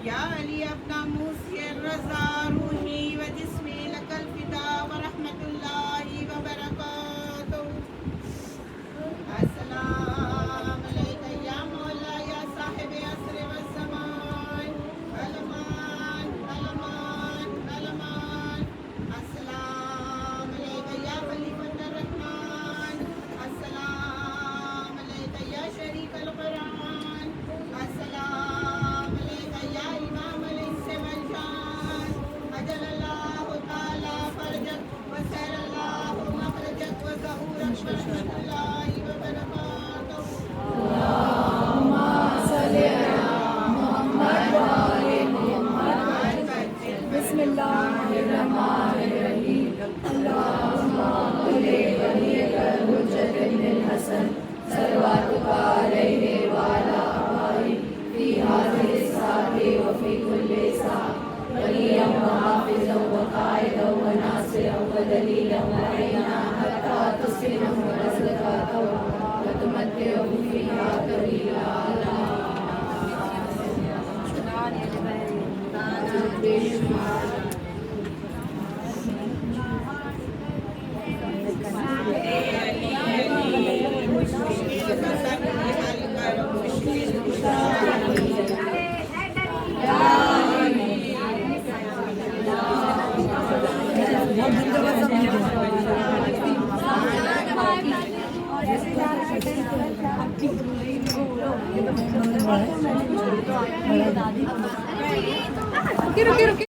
یا علی ابن موسی الرضا روحی و جسمی لک الفدا و رحمت اللہ وبرکاتہ. السلام علیکہ یا مولا یا صاحب عصر و الزمان, علمان علمان علمان. السلام علیکہ یا خلیفۃ الرحمن, السلام علیکہ یا شریف القرآن, السلام علیکہ یا امام الانس والجان. اجل اللہ تعالی فرجک و سیر اللہ مخرجک و ظہورک ورحمت اللہ وبرکاتہ. بسم اللہ الرحمن الرحیم. اللہم علی ولیک الحجۃ ابن الحسن صلواتک علیہ وعلی آبائہ فی ہذہ الساعۃ وفی کل ساعۃ, ولیٰ وحافظا وقائدا وناصرا ودلیلا وعینا حتی تسکنہ رزقک طوعا وتمتعہ فیہا طویلا. بے شمار رکی